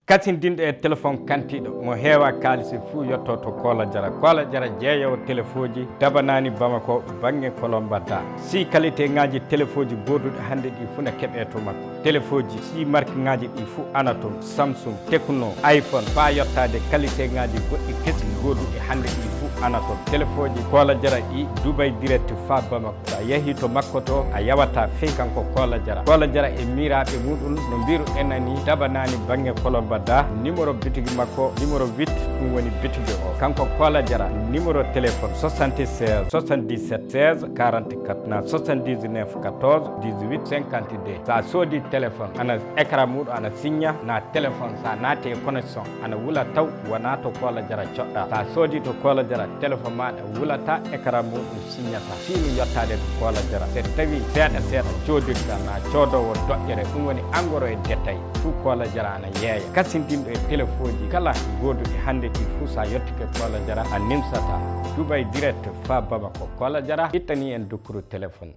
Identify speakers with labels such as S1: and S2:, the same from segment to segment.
S1: kasindinɗo e téléphone kantiɗo mo heewa kaalisi fuu yettoto Kola Diarra jeeyowo téléphone ji dabanani Bamako banggue Kolombadda si qualité ngaji téléphone ji goduɗi hande ɗi fuu ne keeɓe to makko téléphone ji si marque ngaji ɗi fuu ana toon Samsung Tecno iPhone fa yettade qualité ngaji goɗɗi kesi goduɗi hande ɗi fuu ana toon téléphone ji Kola Diarra ɗi Dubai direct fa Bamako sa yeehi to makko to a yawata fey kanko Kola Diarra e miraɓe muɗum no mbiru enani dabanani banggue Kolombadda numéro bitigi makko numéro 8 ɗum woni bitigi o kanko Kola Diarra numéro téléphone 76 77 16 44 na 79 14 18 52 sa soodi téléphone ana écran muɗum ana signa na téléphone sa naati e connexion ana wula taw wona to Kola Diarra coɗɗa sa soodi to Kola Diarra téléphone maɗa wulata écran muɗum signata fini yettade to Kola Diarra so tawi seeɗa codirɗa na coodowo doƴƴere ɗum woni engrais e détail fuu Kola Diarra ana yeeya kasindinɗo e téléphone ji kala goduɗi hande ɗi fuu sa yettike Kola Diarra a nimsata Dubai direct fa Bamako Kola Diarra ittani en dokkuru téléphone.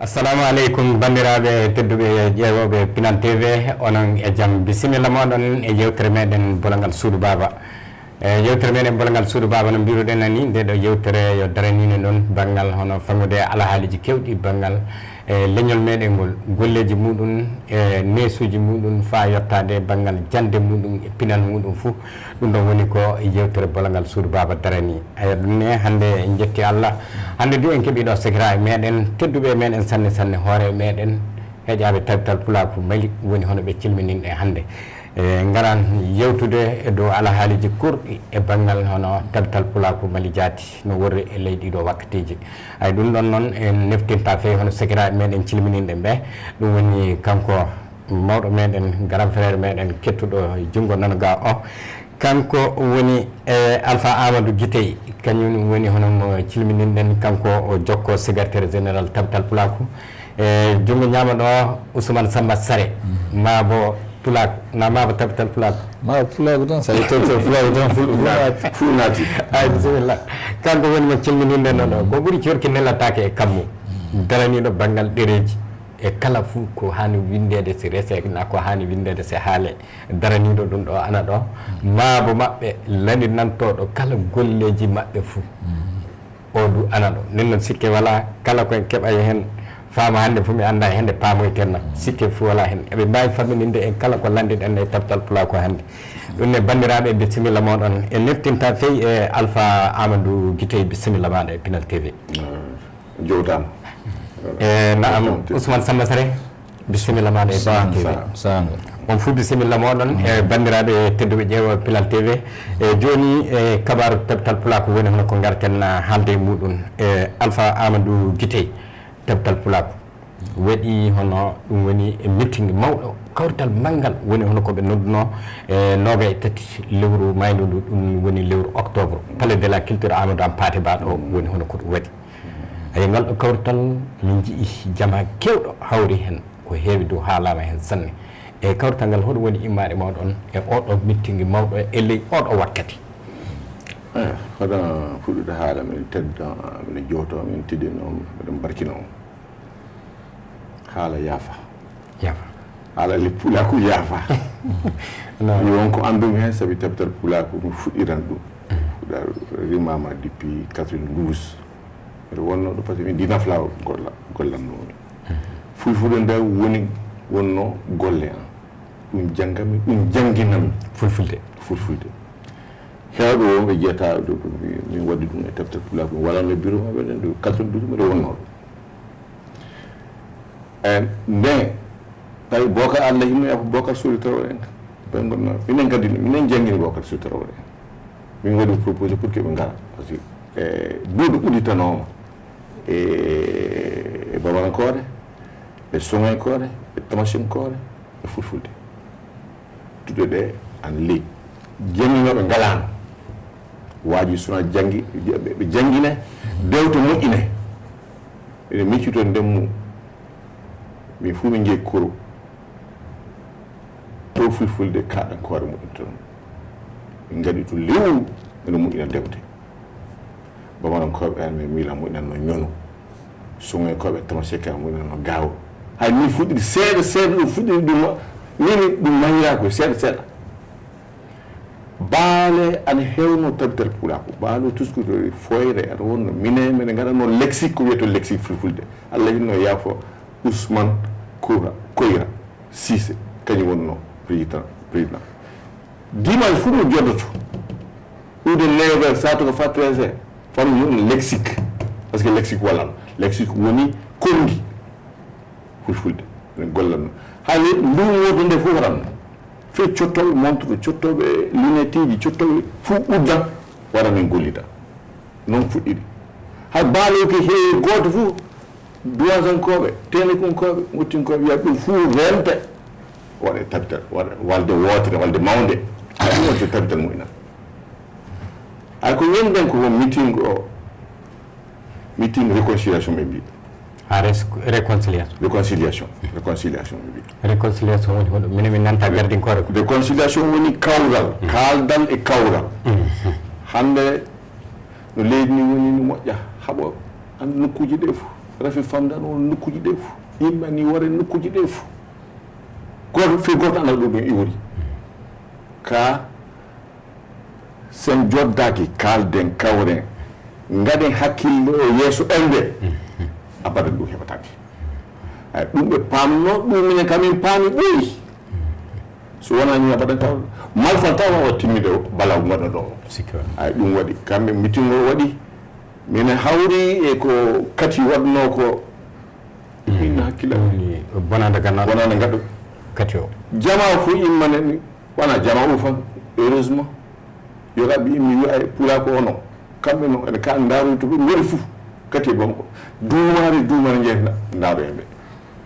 S2: Assalamu aleykum bandiraɓe tedduɓe ƴeewoɓe Pinan TV onon e jaam bisimilla moɗon e yewtere meɗen Bolongal Suudu Baba yewtere meɗen Bolongal Suudu Baba no mbiruɗen ni nde ɗo yewtere yo daranino ɗon banggal hono fammude alhaaliji kewɗi banggal leñol meɗen ngol golleji muɗum e nesuji muɗum fa yettade banggal jande muɗum e pinal muɗum fou ɗum ɗon woni ko yewtere Bolongal Suudu Baba darani ɗum ne hande en jetti Allah hande du en keeɓi ɗo sekiraɓe meɗen tedduɓe meɗen sanne hoore meɗen heeƴaɓe tabital pulaku Mali woni hono ɓe cilmininɗe hande garan yewtude e dow alhaaliji kurɗi e banggal hono tabital pulaku Mali jaati no worri e leydi ɗo wakkatiji ay ɗum ɗon noon en neftinta fewi hono sekiraɓe meɗen cilmininɗe ɓe ɗum woni kanko mawɗo meɗen grand frére meɗen kettuɗo junggo nanoga o kanko woni Alpha Amadou Guitey kañum woni hono mo cilmininɗen kanko o jokko secrétaire général tabital pulaku junggo ñamaɗo Ousmane Samba Sare mabo Pulaku na maba tabital Pulaku
S3: ma Pulaku tan sa tabital Pulaku tan fu naati
S2: ay bisimilla kanko woni mo cilmininɗen noon ko ɓuuri corki nellatake e kammu daraniɗo banggal ɗereji e kala fuu ko hani windede si rese na ko hani windede si haale daraniɗo ɗum ɗo ana ɗo maabo maɓɓe lani nantoɗo kala golleji maɓɓe fuu o du ana ɗo nden noon sikke wala kala koye keɓa hen fama hande fo mi anda hende pamoytenna sikke fo wala hen eɓe mbawi fammininde en kala ko landiɗen e tabital Pulaku hande ɗum ne bandiraɓe bisimilla moɗon e neftinta feyi e Alpha Amadou Guitey bisimilla maɗa e Pinal TV
S3: jowtama
S2: naam Ousmane Samba Sare bisimilla maɗa e Pinal TV on fuu bisimilla moɗon e bandiraɓe tedduɓe ƴeewo Pinal TV e joni e kabaru tabital Pulaku woni hono ko garten haalde e muɗum e Alpha Amadou Guitey tabital Pulaku waɗi hono ɗum woni e meeting mawɗo kawrital manggal woni hono koɓe nodduno e 23 lewru maynudu ɗum woni lewru octobre palais de la culture Amadou Hampâté Bâ ɗo woni hono ko ɗum waɗi ay ngal ɗo kawrital min jii jama kewɗo hawri hen ko heewi dow haalama hen sanne e kawrital ngal hoɗum woni immade mawɗon e oɗo meeting mawɗo e ley oɗo wakkati
S3: hoɗa fuɗɗude haala min tedda min jowto min tiɗino miɗen barkino haala yaafa haala le Pulaku yaafa mi wonko andumi hen saabi tabital Pulaku mi fuɗɗiran ɗum fuɗɗa rimama depuis 92 mbiɗa wonno ɗo par ce que min dinafla gollannomi fulfulde nde wonno golle an ɗum janggami ɗum jangguinami fulfulde hewɓe wonɓe jeyata min waddi ɗum e tabital Pulaku mi walanno bureau maɓe ɗen ɗo 92 mbiɗa wonno ɗum nde tawi Bocar Allah himmi ko Bocar Sori Traoré en ɓe gonna minen kadi minen janggini Bocar Sori Traoré en min waɗi proposé pour que ɓe gara par ce que duuɗo uditanoma e babarankore e soŋaykore e tamasenkore e fulfulde duuɗe ɗe ana leeƴi jangginoɓe ngalano waaji sona janggi ɓe janggine dewto moƴƴine ene miccito ndemmu min fuu min jeeyi koro to fulfulde kaɗankore muɗum tan min gaɗi to lewru ene moƴƴina dewte bamarankoɓe an mi miila moƴƴinanno ñonu soŋoykoɓe tamaseka moƴƴinanno gaawo hay min fuɗɗiri seeɗa ɗum fuɗɗiri ɗum nini ɗum mañira koye seeɗa baale ana heewno tabital pulako baalo tuskude foyre aɗa wonno mine mene gaɗanno lexique ko wiyeto lexique fulfulde allah hinno yaafo ousmane koyra sisé kañum wonno président dimanche fof ɗo joddoto ɗude 9h satu ko fa 13h fami won lexique par ce que lexique wallan lexique woni konndi fulfulde ne gollanno haali ndungoto nde fof waɗanno fe cottoɓe montre cottoɓe lunette ji cottoɓe fof uddan waɗa min gollida noon fuɗɗiɗi hay baaloki heewi goto fof duwasankoɓe téléconkoɓe gottinkoɓe wiya ɗum fof rente waɗa tabital waɗa walde wootere walde mawde hay ɗum wonte tabital mumen hay ko yenden ko meeting réconciliation ɓe mbi
S2: réconciliation
S3: ɓe mbi
S2: réconciliation woni hoɗo minen min nanta gardinkore ko
S3: réconciliation woni kawgal kaaldal e kawgal hande no leydi ni woni no moƴƴa haɓo ande nokkuji ɗe fof rafi famdan on nokkuji ɗe fof yimɓe ni ware nokkuji ɗe fof goto fe goto anda ɗo ɗum iwori ka sen joddaki kalden kawren gaɗen hakkille o yeeso ende abadan ɗum heɓatake ay ɗum ɓe pamno ɗum minen kamin paami ɓoyi so wonani abadan taw malfal taw o timmide balaw waɗa ɗo ay ɗum waɗi kamɓe meeting o waɗi mine hawri e ko kati waɗno ko min hakkille
S2: bonade
S3: gaɗo
S2: kati o
S3: jama fof immane wona jama o fan heureusement yogaɓe immi wiya pula ko ono kamɓe noon ene ka daroy to ɓe ngoni fof kati e bonko duumare jeeyta daaro hen ɓe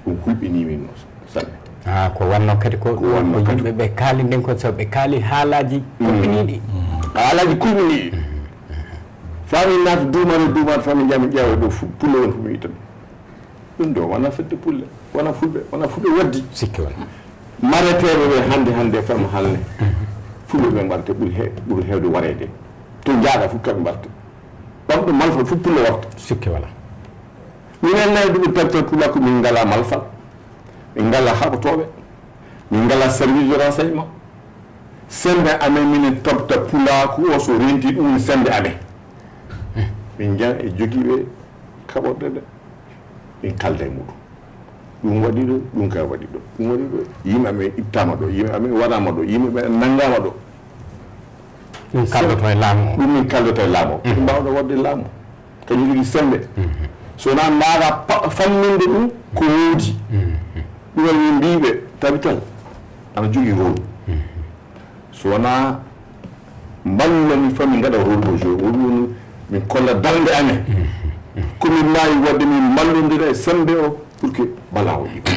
S3: ɗum hulɓinimin no sanne
S2: ko wanno kadi ko yimɓe ɓe kaali nden ko so ɓe kaali haalaji kulɓiniɗi
S3: haalaji kulɓiniɗi fami naata duumare fami jami ƴeewa ɗo pulle won fof mi witta ɗum ɗo wona fedde pulle wona fulɓe waddi
S2: sikki wona
S3: mareteɓe ɓe hande fam halne fulɓe ɓe mbarte ɓuuri hewde wareede to jaaɗa fof kamɓe mbarte ɓamɗo malfal fof pulle warta
S2: sikki wala
S3: minen nayi ɗum tabtal pulako min ngala malfal min ngala haɓotoɓe min ngala service de renseignement sembe amen minen tabta pulako o so renti ɗum sembe amen min jaa e jogiiɓe kaɓorɗe ɗe min kalda e muɗum ɗum waɗi ɗo ɗum ka waɗi ɗo ɗum waɗi ɗo yimɓe amen ittama ɗo yimɓe amen waɗama ɗo yimɓe ɓe nanggama ɗo
S2: ɗum kaldoto e laamu o
S3: ɗum min kaldoto e laamu o mbawɗo wadde laamu kañum jogui sembe sowona ndaara famminde ɗum ko woodi ɗumen min mbiɓe tabital ana jogui rôle sowona mballani famille gaɗa rôle o jeu woni min kolla dalde amen komin maayi wadde min mballodira e sembe o pour que bala o yiɓe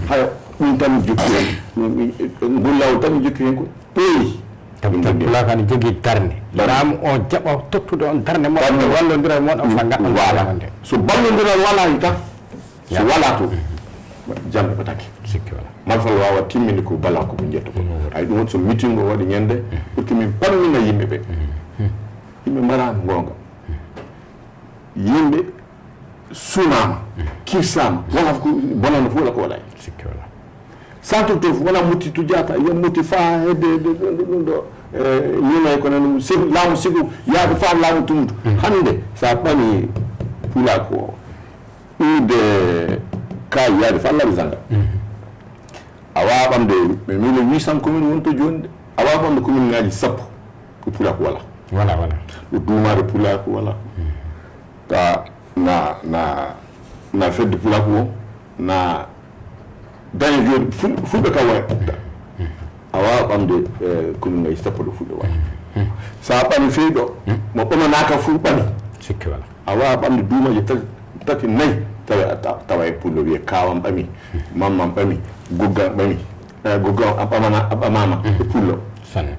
S3: haya ɗum tan jokki hen gullawol tan jokki hen ko ɓooyi
S2: tabitapulaka ne jogui darde laamu o jaɓa tottude on darde moɗon wallodira moɗon fa gaɗɗon
S3: walade so ballodiral walani tan so wala to jamɓe ɓatake
S2: sikki wala
S3: malfal wawa timminde ko bala ko ɓe jetta ko hay ɗum woni so meeting o waɗi ñande pour que min pammina yimɓe ɓe yimɓe mbarani gonga yimɓe sunama kirsama wona ko bonano fof wala ko waɗa
S2: sikki wala
S3: centre to wona mutti to jata yo mutti fa hedde ɗum ɗo ñinay ko nan laamu sigu yaade fa laamu tumutu hande sa ɓami pulako o ɗude ka yaade fa laamu zanga a wawa ɓamde ɓe 1800 commune won to joni de a wawa ɓamde commune ngaji sappo ko pulako wala ɗo duumare pulako wala ka na fedde pulako o na dañe joni fulɓe kam wona a wawa ɓamde commune ngaji sappo ɗo fulɓe wala sa ɓami fewi ɗo mo ɓamanaka fu ɓami
S2: sikki wala
S3: a wawa ɓamde duumaji tati nayyi tawa e pullo wiye kawam ɓami mammam ɓami goggan ɓami goggan a ɓamama e pullo
S2: sanne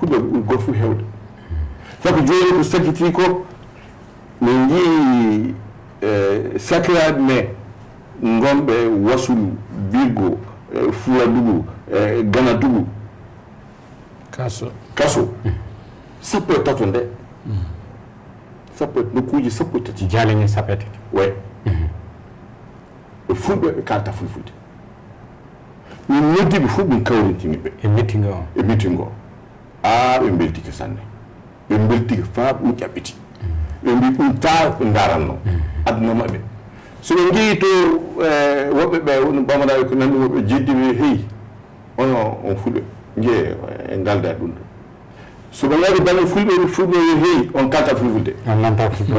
S3: huɗo goto fof hewde sabu joni ko sakiti ko min jii sakiraɓe me gonɓe wasulu birgo fuladugu ganadugu kaso sappo e tato nde sappo nokkuji sappo e tati
S2: jaleñe sappo e tati
S3: way ɓe fulɓe ɓe kalta fulfulde min noddiɓe fof min kawrintini ɓe
S2: e meeting o
S3: e meeting o ɓe beltike sanne ɓe beltike faa ɗum ƴaɓɓiti ɓe mbi ɗum taa ɓe ndaranno aduna maɓɓe so ɓe njeyi to woɓɓe ɓe woni bamanaɓe ko nanndi woɓɓe jeddiɓe heyi ono on fulɓe jee e ngalda ɗum ɗo so ɓe ngari bane fulɓe heyi on kalta fulfulde on nanta fulɓe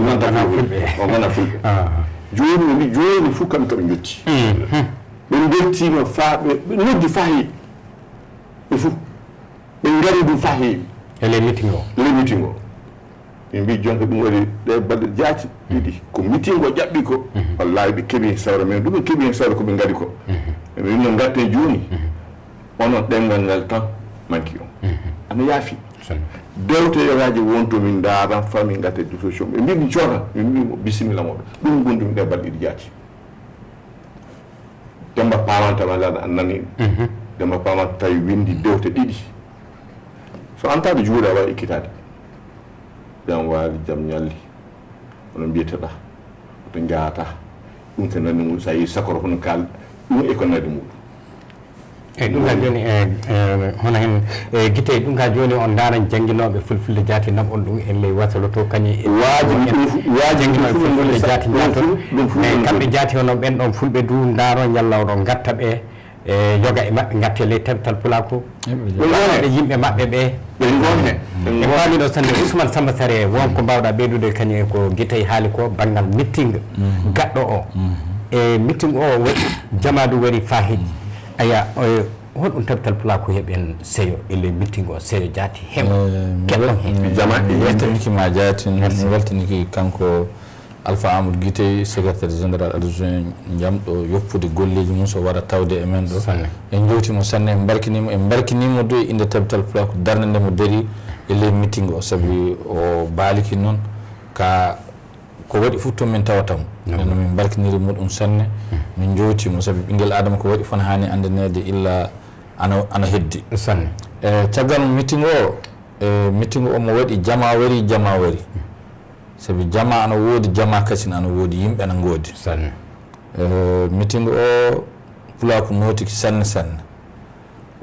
S3: on gona fulɓe joni ɓe mbi joni fof kamɓe kaɓe jotti ɓe beltima faa ɓe noddi faa heewi ɓe fof ɓe ngari ɗum faa heewi ele meeting o ɓe mbi jonka ɗum waɗi ɗe balɗe jaati ɗiɗi ko meeting o ƴaɓɓi ko wallahi ɓe keeɓi hen sawre men ɗum ɓe keeɓi hen sawre koɓe ngari ko ɓe winno gatten joni onon ɗemgal ngal tan manki on ana yaafi dewte yogaji wonto min daran fa min gatte solution ɓe mbi mi cooda min mbimo bisimilla moɗo ɗum gondumi ɗe balɗe ɗiɗi jaati Demba pamantama an nani Demba pamanta tawi windi dewte ɗiɗi so antade juuɗe a wawi ikkitade jam waali jam ñalli ono mbiyeteɗa oto jaata ɗum ko nandi mum sa yi sakoro hono kal ɗum e ko nandi muɗum
S2: eyyi ɗum ka joni hono hen guite ɗum ka joni on daran jangguinoɓe fulfulde jaati naɓon ɗum e ley wasalo to kañum jangguinoɓe fulfulde jaati jaton mais kamɓe jaati hono ɓen ɗon fulɓe du daaro jallawɗo gatta ɓe yoga e maɓɓe gatte ley tabtal pulako ɓe yimɓe maɓɓe ɓe ɓe wawi ɗo sande Ousmane Samba Sare wonko mbawɗa ɓeydude kañum e ko guitey haali ko banggal meeting gaɗɗo o e meeting o waɗi jamadu waɗi fahidi aya holɗum tabtal pulako heeɓen seyo ele meeting o seyo jaati heɓa keɗɗon hen
S4: jama weltaniki ma jaati weltaniki kanko Alpha Amadou Guitey secrétaire général adjoint jamɗo yoppude golleji mum so waɗa tawde e men ɗo en jewtimo sanne en barkinimo do e inde tabtal pulako darde nde mo daari e ley meeting o saabi o baaliki noon ka ko waɗi fof toon min tawatamo neno min barkiniri muɗum sanne min jowtimo saabi ɓinguel adama ko waɗi fon hani andanede illa ana heddi sanne caggal meeting o mo waɗi jama wari sabi jama ana woodi jama kasin ana woodi yimɓe ana ngoodi sanne meeting o pulako notiki sanne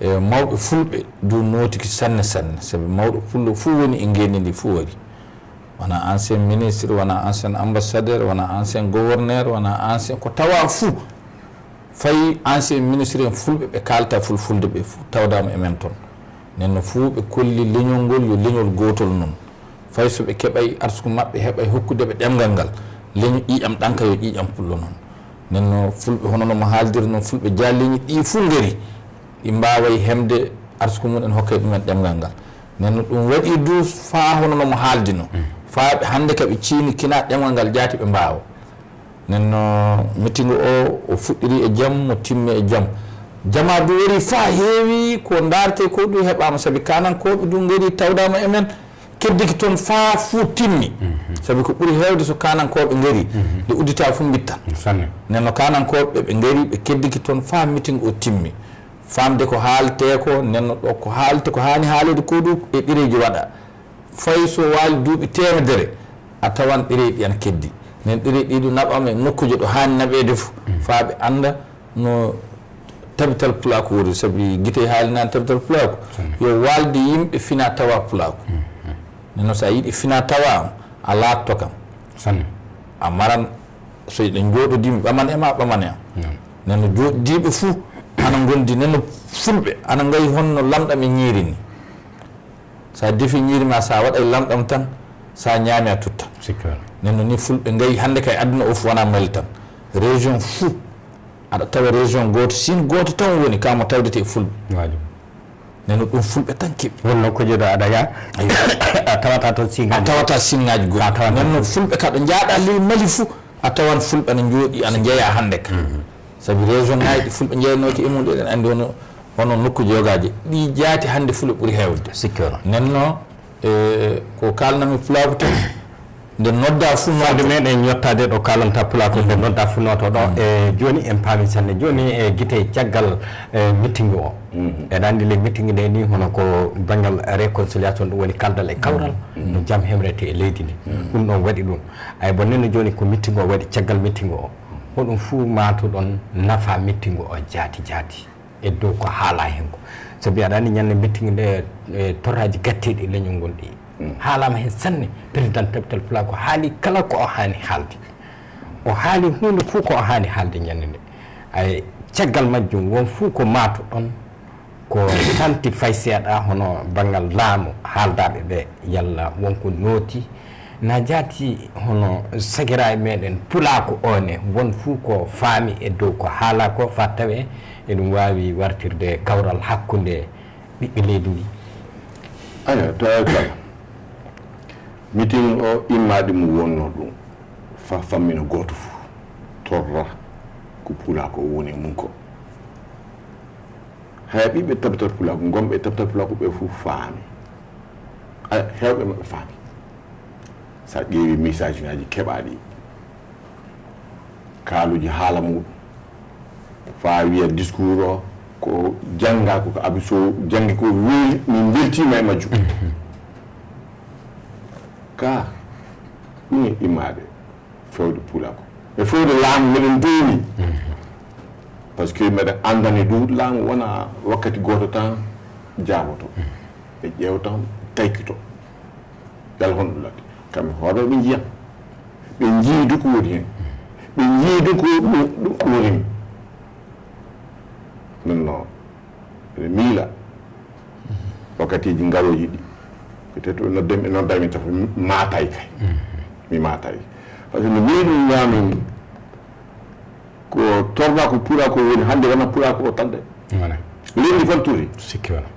S4: mawɓe fulɓe du notiki sanne sabi mawɗo fullo fuu woni e ngendi ndi fuu waɗi wona ancien ministre wona ancien ambassadeur wona ancien gouverneur wona ancien ko tawa fuu fayi ancien ministre en fulɓe ɓe kalta fulfulde ɓe fuu tawdama e men toon nenno fuu ɓe kolli leñol ngol yo leñol gotol noon fay so ɓe keɓay arsuku maɓɓe heɓay hokkude ɓe ɗemgal ngal leñu ƴiƴam ɗanka yo ƴiƴam pullo noon nenno fulɓe hono nomo haaldiri noon fulɓe jalleñi ɗi fuu ngari ɗi mbaway hemde arsuku mumen hokkay ɗumen ɗemgal ngal nenno ɗum waɗi du faa hono nomo haaldi no faaɓe hannde kaɓe ciini kina ɗemgal ngal jaati ɓe mbaawa nenno meeting o fuɗɗiri e jam mo timmi e jam jama du wari faa heewi ko ndaarte ko ɗum heɓama sabi kanankoɓe du ngari tawdama e men keddiki toon faa fuu timmi sabi ko ɓuri heewde so kanankoɓe ngari nde uddita fof mbitta nenno kanankoɓe ɓe ngari ɓe keddiki toon faa meeting o timmi famde ko haalte ko nenno ɗo ko haalte ko hani haalede ko ɗum e ɗereji waɗa fayi so waali duuɓi temedere a tawan ɗereji ɗi ana keddi nen ɗereji ɗiɗo naɓama e nokkuje ɗo hani naɓede fof faa ɓe anda no tabital pulako wori sabi Guitey haalinani tabital pulako yo walde yimɓe fina tawa pulako nenno sa yiiɗi fina tawa a laatto kam a maran so ɗe jooɗodimi ɓaman e ma ɓaman e am nenno jooɗodiɓe fuu ana gondi nenno fulɓe ana ngayi honno lamɗam e ñiiri ni sa defi ñiiri ma sa waɗay lamɗam tan sa ñaami a tutta nenno ni fulɓe ngayi hannde kay aduna o fof wona mali tan région fuu aɗa tawa région goto sin goto tan woni kamo tawdete e fulɓe nenno ɗum fulɓe tan keɓi
S2: wonno ko jeeɗo aɗa ya a tawata toon
S4: a tawata singaji goɗɗi nenno fulɓe kaɗo jaaɗa ley Mali fuu a tawan fulɓe ana jooɗi ana jeeya hannde ka sabi région ngaji ɗi fulɓe jeeyanoki e mum ɗeɗen andi hono nokkuji yogaji ɗi jaati hannde fulɓe ɓuuri heewde nenno ko kalnami pulako tan nde nodda fu
S2: fade meɗen yettade ɗo kalanta pulako nde nodda fu noto ɗo e joni en paami sanne joni e Guitey caggal meeting o eɗa andi le meeting nde ni hono ko banggal réconciliation ɗum woni kaldal e kawral no jaam hemrete e leydi ndi ɗum ɗon waɗi ɗum ay bo nene joni ko meeting o waɗi caggal meeting o hoɗum fuu matuɗon nafa meeting o jaati e dow ko haala hen ko sabi aɗa andi ñande meeting nde torraji gatteɗi leñol ngol ɗi haalama hen sanne président tabtal pula ko haali kala ko o haani haalde o haali hunde fof ko o haani haalde ñande nde ay caggal majjum won fuu ko maato ɗon ko santi fay seeɗa hono banggal laamu haaldaɓe ɓe yalla wonko nooti na jaati hono sagira e meɗen pulaako one won fuu ko faami e dow ko haala ko fa tawe eɗum wawi wartirde kawral hakkunde ɓiɓɓe leydi ndi
S3: aya tawa kala meeting o immaɗi mo wonno ɗum fa fammina goto fuu torra ko pulaako o woni mum ko hay ɓiɓɓe tabbatar pulaako gomɓe tabbatar pulaako ɓe fof faami hewɓe maɓɓe faami sa ƴeewi message ngaji keɓaɗi kaaluji haala muɗum fa wiya discours o ko jangga ko abi so jangi ko weeli min beltima e majjum ka ɗum e immade fewde pulako e fewde laamu meɗen dowi par ce que meɗen andani dow laamu wona wakkati goto tan jaaboto ɓe ƴeewtan taykito dal honɗo ladde kamɓe hoore ɓe jiyam ɓe jiidu ko woni hen ɓe jiidu ko ɗum wonimi non non ɓe miila wakkatiji ngaroji ɗi peut être noddemi noddami taw maatay kay mi maatay par ce que no miiɗum ñaami ko torna ko pura ko woni hannde wona pura ko o tan de leydi fan turi
S2: sikki wona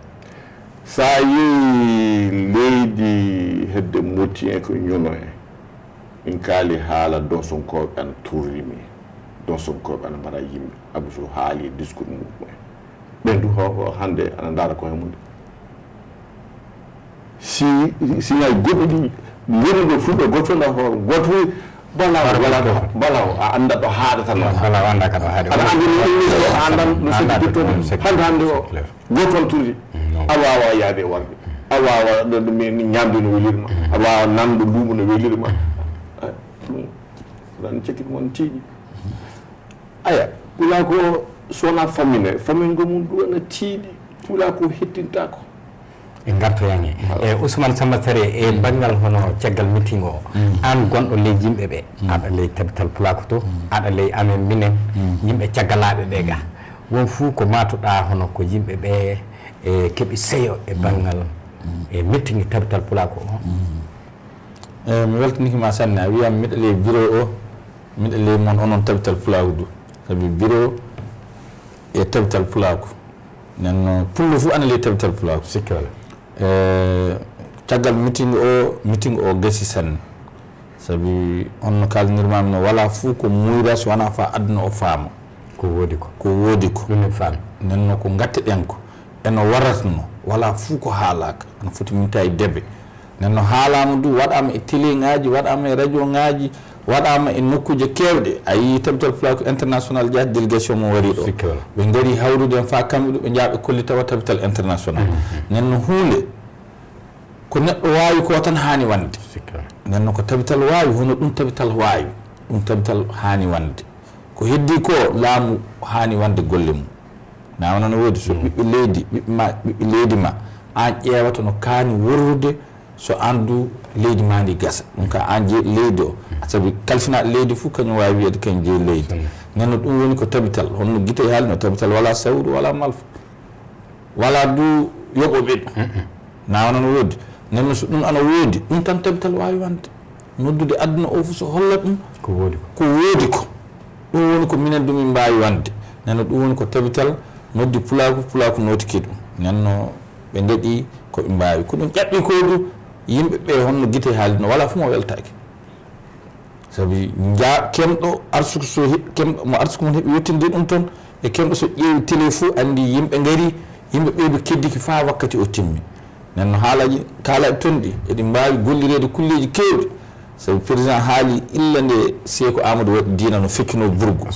S3: sa yi leydi hedde motti en ko ñuno en min kaali haala donsonkoɓe ana turrimi donsonkoɓe ana mbaɗa yimɓe abu so haali discours mum ɓen du hannde ana ndaara koye mum de si ngaji goɗɗo ɗi ngoni ɗo fulɓe goto fof nda hoore goto fof bala o a annda ɗo haaɗata noon
S2: bala anda ka ɗo haaɗi
S3: aɗa andi o andan no sigi toon hande o goto ton turdi a wawa yaade e warde a wawa ɗum ñamde no welirma a wawa namdo luumo no welirma ɗum ran cekki ɗum on tiiɗi aya ɓula ko sowona famine fammingo mum ɗum wana tiiɗi ɓula ko hettintako
S2: e gartoyange e Ousmane Samba Sare e banggal hono caggal meeting o an gonɗo ley yimɓe ɓe aɗa ley tabital pulako to aɗa ley amen minen yimɓe caggalaɓe ɓe ga won fuu ko matoɗa hono ko yimɓe ɓe e keeɓi seyo e banggal e meeting tabital pulako o
S4: mi weltanikima sanne a wiyam miɗa ley bureau o miɗa ley moon onon tabital pulako du saabi bureau e tabital pulako nenno pullo fof ana ley tabital pulako
S2: sikki wala
S4: caggal meeting o gasi sanne sabi onno kaldirmami no wala fuu ko muyra so wona fa aduna o faama
S2: ko woodi ko
S4: ɗum faami nenno ko gatteɗen ko eno waratno wala fuu ko haalaka ana foti minta e debe nenno haalama du waɗama e télé ngaji waɗama e radio ngaji waɗama e nokkuje kewɗe a yii tabital pulako international jaati délégation mo wari ɗo ɓe gaari hawrude en fa kamɓe ɗo ɓe jaaɓe kolli tawa tabital international nenno hunde ko neɗɗo wawi ko tan hani wande nenno ko tabital wawi hono ɗum tabital wawi ɗum tabital hani wande ko heddi ko laamu hani wande golle mum nawona no woodi so ɓiɓɓe leydi ɓiɓɓe leydi ma an ƴeewata no kaani worrude so andu leydi ma ndi gasa ɗum ka an jee leydi o saabi kalfinaɗo leydi fof kañum wawi wiyede kañum jeeyi leydi nenno ɗum woni ko tabital honno guite haali no tabital wala sawru wala malfa wala du yoɓoɓe ɗum nawona no woodi nenno so ɗum ana woodi ɗum tan tabital wawi wande noddude aduna o fof so holla ɗum ko woodi ko ɗum woni ko minen ɗum min mbawi wande nenno ɗum woni ko tabital noddi pulako notiki ɗum nenno ɓe ndeɗi koɓe mbawi ko ɗum ƴaɓɓi ko du yimɓe ɓe honno guite haalino wala fof mo weltaki sabi kemɗo arsuko so mo arsuko mon heeɓi wettinde ɗum toon e kemɗo so ƴeewi télé fof andi yimɓe gaari yimɓe ɓe ɓe keddiki fa wakkati o timmi nenno haalaji kaalaɗe toon ɗi eɗi mbawi gollirede kulleji kewɗi sabi président haali illa nde Sékou Amadou waɗi diina no fekkino burgu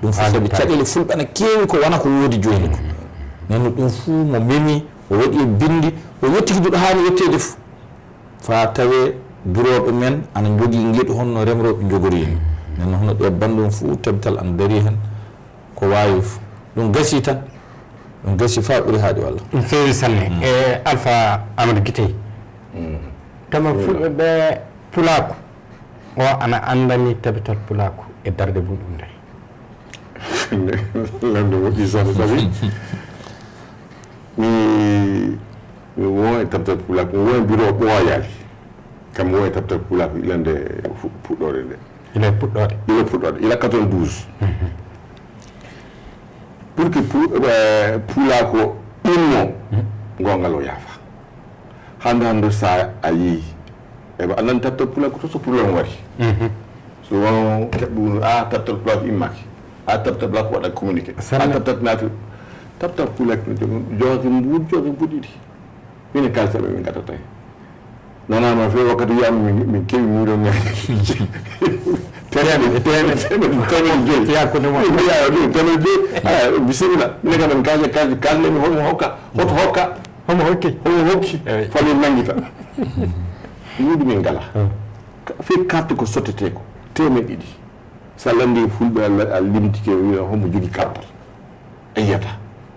S4: ɗum fof sabi caɗele fulɓe ana keewi ko wona ko woodi joni ko nenno ɗum fuu mo memi o waɗi e bindi o yettiki duɗo hani yettede fof fa tawe bureauɓe men ana jogui gueɗi honno remroɓe jogorini nenno hono ɗe bandum fuu tabital ana daari hen ko wawi ɗum gasi tan ɗum gasi fa ɓuri haaɗi walla
S2: ɗum feewi sanne e Alpha Amadou Guité tama fulɓe ɓe pulaku o ana andani tabital pulaku e darde muɗum nde
S3: lande woɗɗi sane sabi mi won e tabital pulaku mi won e bureau ɓooyaali kam won e tabital pulaku ilande puɗɗore nde
S2: ila puɗɗode
S3: ila 92 pour que pulako ɗummo gongal o yaafa hande sa a yii eɓe andan tabtal pulako to so probléme wari so won keɓɗum tabtal pulako immaki tabtal pulako waɗa communiqué tabtal naati tabtal pulako jogake mbuɗiɗi mine kalsaɓe min gatata hen nanama fewi wakkati wiyama min kewi muɗo ñaade temeɗe bisimilla mine kam en kalnemi homo hokki fali nanguita yiɗi min ngala fe carte ko sottete ko temeɗe ɗiɗi sa landi fulɓe a limtike wiya homo jogui kartal a yiyata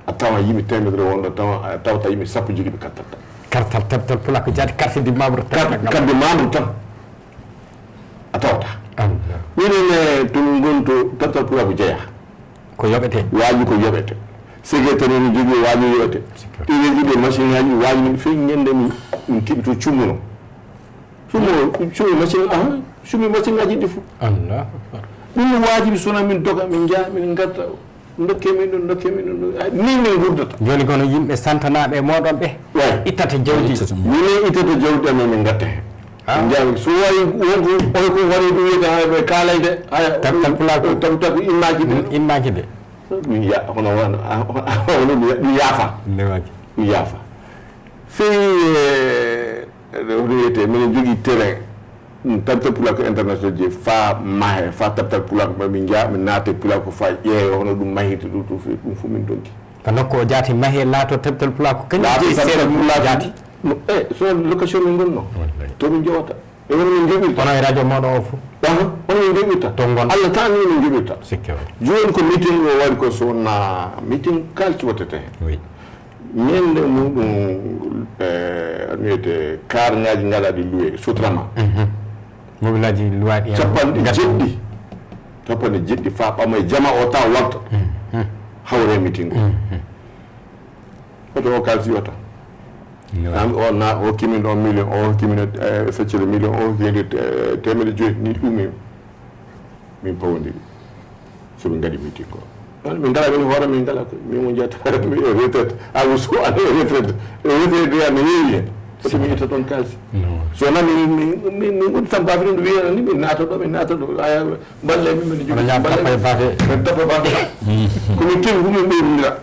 S3: a tawa yimɓe temedere wonɗo a tawata yimɓe sappo joguiɓe kartal
S2: tabtal pulako jaati carte de membre
S3: carte de membre tan a tawata minen to gonto tabtal pulako jeeya
S2: ko yoɓete
S3: waaji ko yoɓete secrétaire ne jogui waaji yoɓete ɗiɗe machine aji waaji min fewi ñande min keeɓi to cummuno cummi machine aji ɗi fof
S2: Allah
S3: ɗum waajibi sona min doga min jaa min garta dokke min ɗum ni min gurdata
S2: joni kono yimɓe santanaɓe e moɗon ɓe ittata jawdi
S3: minen ittata jawdi amen min gatta hen jaa so wayi wonko oy ko wari ɗum wiyde haɓe kaalayde
S2: tabtal pulako
S3: tabtal
S2: immaji ɗe
S3: ɗum hono ɗum yaafa ɗum yaafa fewi hono wiyete minen jogui terrain tabtal pulako international je fa mahe fa tabtal pulako mamin jaa min naate pulako fa ƴeewe hono ɗum mahirte ɗum ɗum fof min donki
S2: ko nokku o jaati mahe laato tabtal pulako kañjaati
S3: so location min gonno to min jowata e wono min joɓirta
S2: kono e radio moɗo o fof
S3: hono min joɓirta
S2: to gon
S3: Allah tan ni min joɓirta
S2: sikke
S3: joni ko meeting o waɗi ko so wonna meeting kalci wattete hen ñande muɗum aɗa wiyete car ngaji ngalaɗi loué sutrama
S2: mobilaji luwaɗi
S3: capanɗe jeɗɗi fa ɓama e jama o taw walta hawre meeting o hoto o kalsi wata o na hokkimin ɗon million o hokkimin feccere million o hokkide temedde joyi ni ɗum min pawodiri soɓe gaɗi meeting ko min ngala min hoore min ngala min mo jeyata retraite so ane retraite ne heewi hen foti mi itta toon kalsi so wona min ɓuri tan bafiri nde wiyana ni min naata ɗo balle min mene jogui min tappa bafe komin kewi fu min ɓeyrodira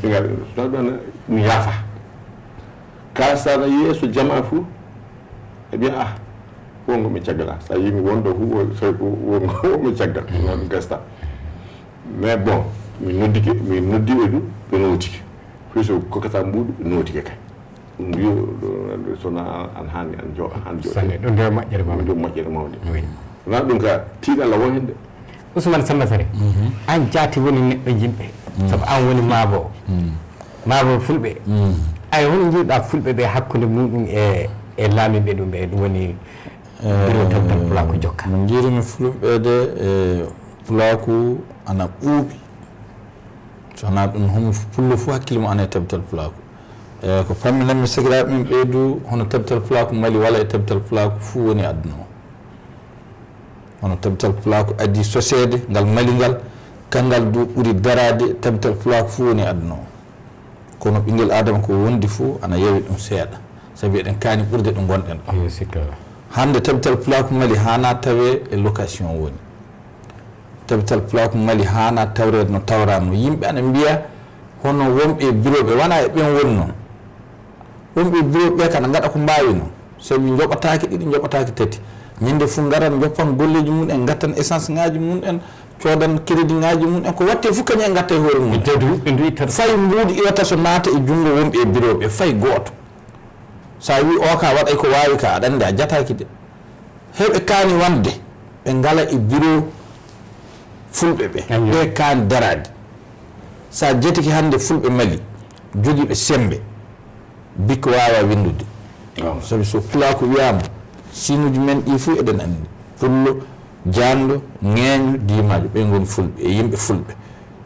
S3: mi gaɗa ɗon mi yaafa ka sana yeeso jama fou e mbiya wongo mi caggal sa yimi wonɗo fu tawi ko wongo caggal noon gasta mais bon mi noddiɓe ɗum ɓe notike puisque kokata mbuɗu ɓe notike kay ɗum wiyo sona an hani an jooɗo
S2: ɗo nder moƴƴere
S3: mawde wona ɗum ka tiiɗ Allah won hen de
S2: Ousmane Samba Sare an jaati woni neɗɗo yimɓe saabu an woni maabo fulɓe ay hono jiiɗa fulɓe ɓe hakkude muɗum e laamiɓe ɗum ɓe ɗum woni bureau tabtal pulaku jokka
S4: no jiirimi fulɓeɓe e pulaku ana ɓuuɓi sowona ɗum homo pullo fof hakkille mo ana e tabtal pulaku e ko pamminanmi sakiraɓe min ɓeydu hono tabtal pulaku Mali walla e tabtal pulaku fuu woni aduna o hono tabtal pulaku adi sosede ngal Mali ngal kangal du ɓuuri darade tabtal pulaku fuu woni aduna o kono ɓinguel adama ko wondi fuu ana yewi ɗum seeɗa saabi eɗen kaani ɓurde ɗo gonɗen ɗo hande tabtal pulaku Mali hana tawe e location woni tabtal pulaku Mali hana tawrede no tawrano yimɓe ana mbiya hono wonɓe bureau ɓe wona e ɓen woni noon wonɓe bureau ɓe kana gaɗa ko mbawi noon sabi joɓataki ɗiɗi joɓataki tati ñande foof garan joppan golleji mum en gattan essence ngaji mum en coodan crédit ngaji mum en ko watte fof kañum en gatta e hoore mum fay mbuuɗi iwata so naata e junngo wonɓe e bureau ɓe fay gooto sa wi o ka waɗay ko wawi ka aɗa andi a jataki de heɓe kaani wande ɓe ngala e bureau fulɓe ɓe ɓe kaani darade sa jetiki hande fulɓe Mali jogiiɓe sembe bikko waawa windude sabi so pulaako wiyaama sinuji men ɗi fof eɗen anndi pullo jaando ŋeeño diimaajo ɓe ngoni fulɓe e yimɓe fulɓe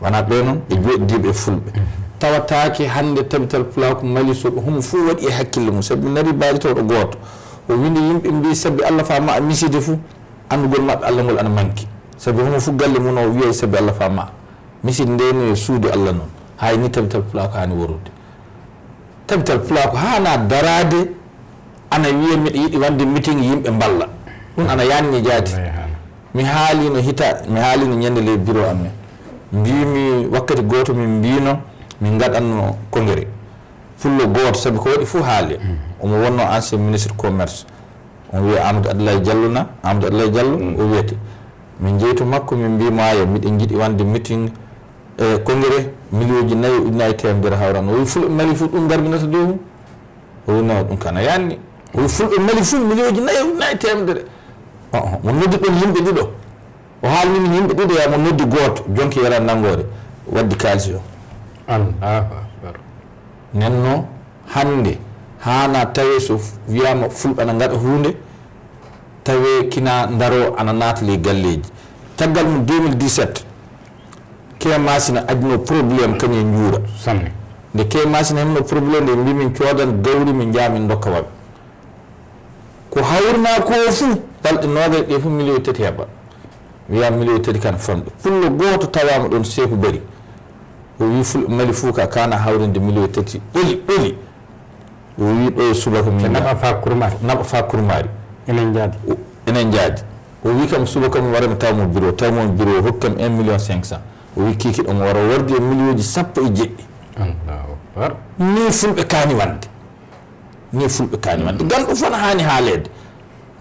S4: wona ɓe noon e jooɗidiiɓe e fulɓe tawataake hannde tabital pulaako mali so homo fof waɗi e hakkille mum sabi nari baali tawɗo gooto o windi yimɓe mbi sabi allah faama a miside fof anndugol maɓɓe allah ngol ana manki sabi homo fof galle mum o wiya sabi allah faama miside ndeni e suudu allah noon hay ni tabital pulaako haani worude tabital pulaako haana daraade ana wiya miɗa yiɗi wande meeting yimɓe mballa ɗum ana yanni jaati mi haalino ñande ley bureau amen mbimi wakkati gooto min mbino min gaɗanno congrès fullo gooto sabi ko waɗi fof haali omo wonno ancien ministre commerce on wiya Amadou Abdoulaye Diallo o wiyete min jeytu makko min mbimo aya miɗen jiiɗi wande meeting e congrès million ji 4 ujunnaje temedere hawran o wi fulɓe mali fof ɗum garbinata dow mum o wi no ɗum kana yanni o wi fulɓe mali fof million ji 4 ujunnaje temedere mo noddi ɗon yimɓe ɗiɗo o haalnimi yimɓe ɗiɗo ya mo noddi gooto jonki yara nangode waddi kalisi o nenno hannde haana tawe so wiyama fulɓe ana gaɗa hunde tawe kina daro ana naatali galleji caggal mum 2017 ke masina adino probléme kañum e juura sanne nde ke masina henno probléme nde mbimin coodan gawri min jaa min dokka waɓe ko hawrna ko fuu balɗe nogaye ɗe fof million 3 heɓa wiya million 3 kan famɗe pullo gooto tawama ɗon seeku bari o wi fulɓe mali fof ka kana hawrinde million 3 ɓoli o wi ɗo e subaka min naɓa fa kurmari enen jaadi o wi kam subaka mi warami tawmo bureau hokkam 1 million 500 o wi kiki ɗomo wara wardi e million ji 10 ni fulɓe kaani wande ganɗo fana haani haalede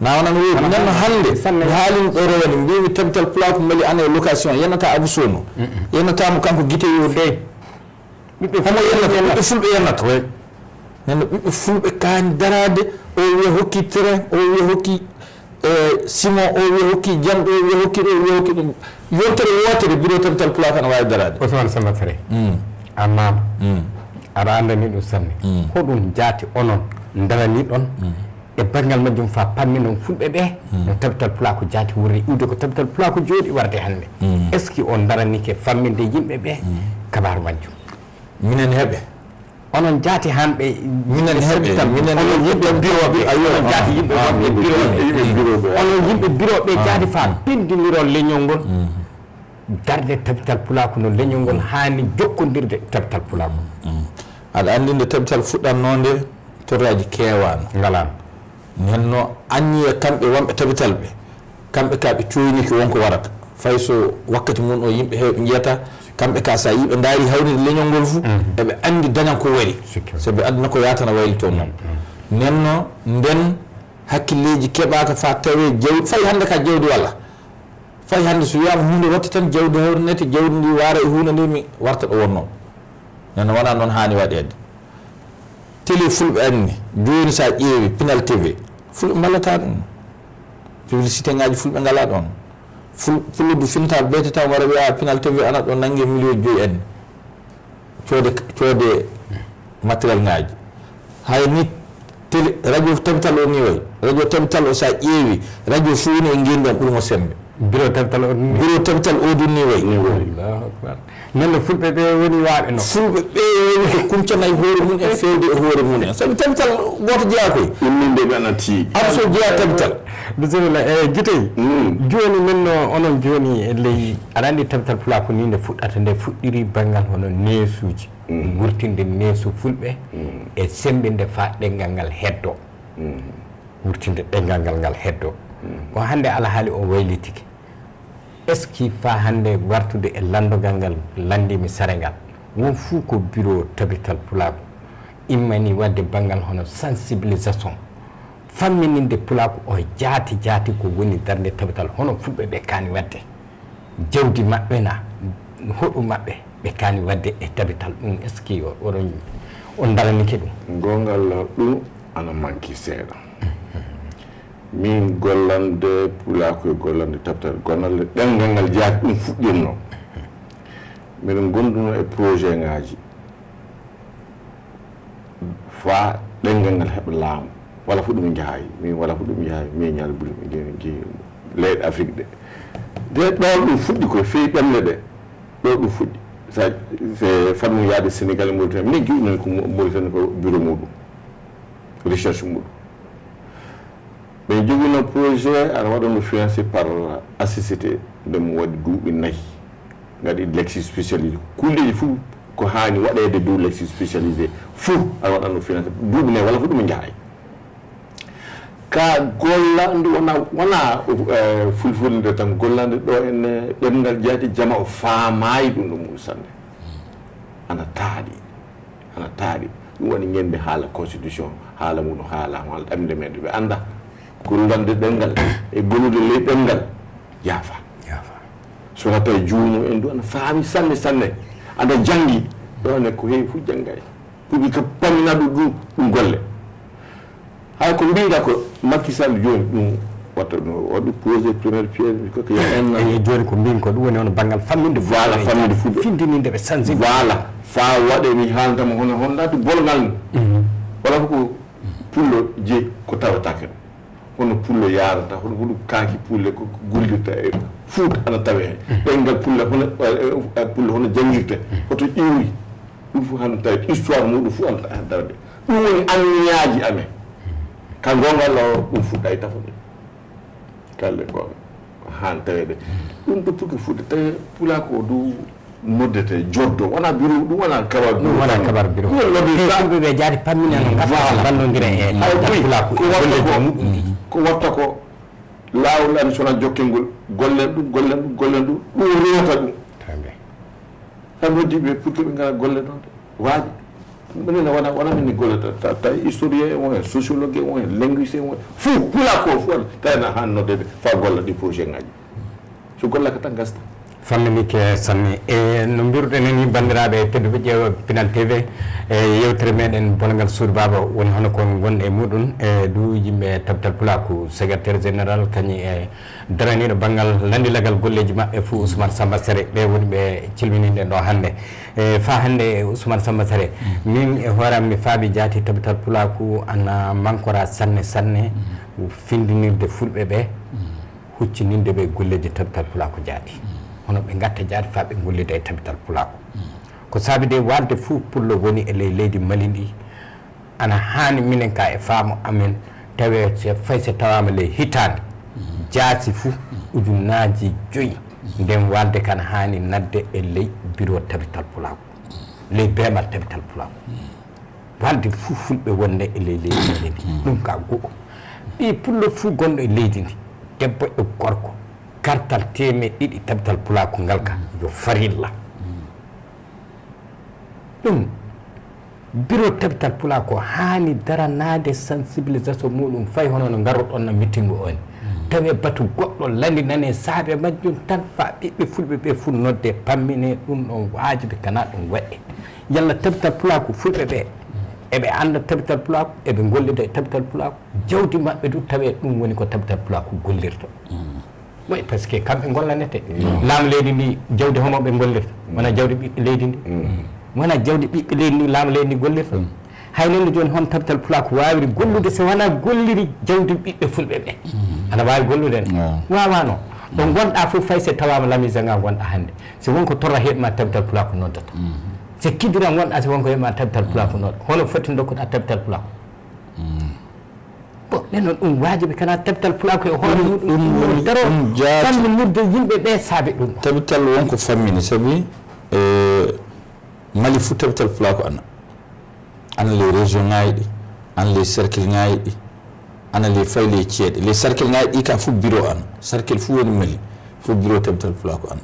S4: nawanan weebi nanno hannde mi haalino ɗo rewani mbimi tabital pulaako mali ana e location yennata Abou Sono yennatamo kanko guite yo de ɓiɓɓe fulɓe yennata nenno ɓiɓɓe fulɓe kaani darade o wiya hokki train o wiya hokki simon o wiya hokki jamɗo o wiya hokki ɗo o wiya hokki ɗum yontere wotere bureau tabital pulaako ana wawi darade
S2: Ousmane Samatare amma aɗa andani ɗum sanne hoɗum jaati onon darani ɗon e banggal majjum fa pammi noon fulɓe ɓe no tabital pulaako jaati wurri iwde ko tabital pulaako jooɗi warde hannde est ce que on daranike famminde yimɓe ɓe kabaru majjum
S4: minen heɓe
S2: onon jaati hanɓe
S4: minen
S2: yimɓe bureauɓe jaati yimɓe onon yimɓe bureauɓe jaati fa pindinirol leñol ngol darde tabital pulaako no leñol ngol haani jokkodirde tabital pulaako
S4: aɗa anndi nde tabital fuɗɗannode torraji keewano
S2: ngalano
S4: nenno anni e kamɓe wonɓe tabital ɓe kamɓe ka ɓe coyniki wonko warata fay so wakkati mum o yimɓe heewɓe jiyata kamɓe ka sa yiɓe daari hawride leñol ngol fof eɓe anndi dañan ko wari sabi aduna ko yatana waylito noon nenno nden hakkilleji keɓaka fa tawe jawdi fay hannde ka jawdi walla fay hannde so wiyama hunde watte tan jawdi hawrinete jawdi ndi waara e hunde nde mi warta ɗo wonnoon nenno wona noon haani waɗede télé fulɓe anni joni sa ƴeewi Pinal TV fulɓe mballata ɗum publicité ngaji fulɓe ngala ɗon fulludu fintal ɓeytata wara wiya Pinal TV ana ɗon nangue million 5 anni coode matériel ngaji hay ni télé radio tabital o ni way radio tabital o sa ƴeewi radio fuuni e guendan ɓurmo sembe
S2: bureau tabital
S4: o dun ni way
S2: Allahu akbar nenno fulɓe ɓe woni waaɓe no
S4: fulɓe ɓe woni ko kuncana e hoore mum e fewde e hoore mum en sabi tabital goto jeeya koye
S3: imminde ɓe ana tii
S4: so jeeya tabital
S2: bisimilla guitey joni nenno onon joni e ley aɗa andi tabital pulaako ni nde fuɗɗata nde fuɗɗiri banggal hono neesuji wurtinde neesu fulɓe e sembinde fa ɗengal ngal heddo wurtinde ɗengal ngal heddo o hannde alhaali o waylitike est ce que fa hannde wartude e landogal ngal landimi sare ngal won fuu ko bureau tabital pulaako immani wadde banggal hono sensibilisation fammininde pulaako o jaati ko woni darde tabital hono fulɓe ɓe kaani wadde jawdi maɓɓe na hoɗu maɓɓe ɓe kaani wadde e tabital ɗum est ce que on daranike ɗum
S3: gongal ɗum ana manki seeɗa min gollande pulaako e gollande tabital gonnalle ɗengal ngal jaati ɗum fuɗɗinno miɗen gonduno e projet ngaji fa ɗengal ngal heɓa laamu wala fu ɗum jahay min wala fu ɗum jahay min ñal ɓuri mi leyɗe Afrique ɗe ɗo ɗum fuɗɗi koye fewi ɓemle ɗe ɗo ɗum fuɗɗi c'est fatmu yaade Sénégal Mauritanie min giɗumen ko Mauritanie ko bureau muɗum recherche muɗum ɓe joguino projet aɗa waɗano financé par ACCT ndemo waɗi duuɓi 4 gaɗi lexi spécialisé kulleji fou ko hani waɗede dow lexi spécialisé fou aɗa waɗano financé duuɓi 4 wala fu ɗum jahay ka gollandu wona fulfulde tan gollande ɗo en ɗemngal jaati jama o faamayi ɗum ɗo mum sanne ana taaɗi ɗum woni ñande haala constitution haala muɗum haalama haala ɗamde men ɓe anda gollande ɗemngal e golude ley ɗemngal yaafa sona tawi juumo en du ana faami sanne aɗa janggi ɗone ko heewi fof janggay pour que paminaɗo ɗum golle hay ko mbiɗa ko Macky Sall joni ɗum watta ɗum waɗi posé première pierre koko
S2: en joni ko mbin ko ɗum woni on banggal famminde
S3: voilà famminde fuɗɗo
S2: findininde ɓe sensible
S3: voilà fa waɗe mi haalantama hono hondade bolgal wala fof ko pullo jeeyi ko tawatake hono pullo yarata hono hoɗum kaaki pulle ko gullirta e fuut ana tawe hen ɗengal pulle hono pulle hono jangirte hoto ƴiwri ɗum fof hano tawi histoire muɗum fof ana darde ɗum woni anniyaji amen ka gongal o ɗum fuɗɗa e tafude kalle gonga han tawede ɗum ɗo pour que fuɗɗa tawi pula ko du noddete joddo wona bureau ɗum wona kabar
S2: ɗum wona kabar bureau ɗum ɓe jaati pammina no gasa ballodira e pula
S3: ko watta ko laawol ani sona jokkengol gollen ɗum ɗum rewata ɗum tan noddiɓe pour que ɓe gara golle ɗon waaji minen wona min gollata tawi historien won sociologue won linguiste won fof pula ko fof tawna han noddede fa golla ɗi projet ngaji so gollaka tan gasta
S2: famminike sanne e no mbiruɗen ni bandiraɓe tedduɓe ƴeewa Pinal TV e yewtere meɗen bolgal Soudou Baba woni hono kon gonɗe e muɗum e du yimɓe tabtal pulaku secrétaire général kañi e daraniɗo banggal landilagal golleji mabɓe fo Ousmane Samba Séré ɓe woni ɓe cilminiɗen ɗo hannde e fa hannde Ousmane Samba Séré min e hooram mi faabi jaati tabtal pulaku ana mankora sanne findinirde fulɓe ɓe huccininde ɓe golleji tabtal pulaku jaati hono ɓe gatta jaati fa ɓe gollida e tabital pulaku ko saabi de walde fuu pullo woni e ley leydi Mali ndi ana hani minen ka e faamo amen tawe se fay se tawama ley hitande jaasi fuu ujunnaji 5 nden walde kana hani nadde e ley bureau tabital pulaku ley beemal tabital pulaku walde fuu fulɓe wonde e ley leydi Mali ndi ɗum ka go'o ɗi pullo fuu gonɗo e leydi ndi debbo e gorko kartal temeɗɗiɗi tabital pulaku ngal ka yo farilla ɗum bureau tabital pulaku hani daranade sensibilisation muɗum fay hono no garoɗon no meeting o ni tawi batu goɗɗo landinane saabe majjum tan fa ɓiɓɓe fulɓe ɓe fu nodde pammine ɗum ɗon wajibi kana ɗum waɗe yalla tabital pulaku fulɓe ɓe eɓe anda tabital pulaku eɓe gollida e tabital pulaku jawdi maɓɓe du tawi ɗum woni ko tabital pulaku gollirta oui par ce que kamɓe gollanete laamu leydi ndi jawdi homo ɓe gollirta wona jawdi ɓiɓɓe leydi ndi wona jawdi ɓiɓɓe leydi ndi laamu leydi ndi gollirta haynande joni hon tabital pulaku wawiri gollude so wona golliri jawdi ɓiɓɓe fulɓe ɓe aɗa wawi gollude en wawano ɗo gonɗa fof fay se tawama lamise nga gonɗa hannde so wonko torra heɓma tabital pulaku noddata so kiddiran gonɗa so wonko heɓma tabital pulaku nodda hono foti dokkuɗa tabital pulaku bon nden noon ɗum wajibi kana tabital pulaku e hoore muɗum daro famminirde yimɓe ɓe saabi ɗum
S4: tabital wonko fammini saabi Mali fuu tabital pulaku ana les région ngaji ɗi ana les cercle ngaji ɗi ana les fay les ceeɗe les cercle ngaji ɗi ka fof bureau ana cercle fuu woni Mali fof bureau tabital pulaku ana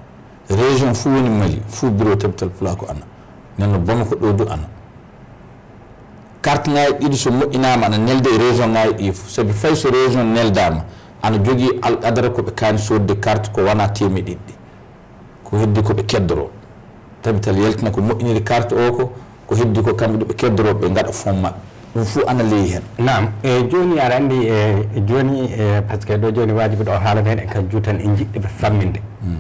S4: région fuu woni Mali fof bureau tabital pulaku ana nenno Bamako ɗo du ana carte ngaji ɗiɗi so moƴƴinama ana nelde e région ngaji ɗi fof saabi fay so région neldama ana jogui adara koɓe kaani sodde carte ko wona temeɗiɗi ɗi ko heddi koɓe keddoro tabital yaltina ko moƴƴiniri carte o ko heddi ko kamɓe ɗo ɓe keddoroɓe gaɗa fond maɓɓe ɗum fof ana leeyi hen
S2: nam e joni aɗa andi e joni par ce que ɗo joni wajibi ɗo haalata hen en kan juutan e jiɗɗeɓe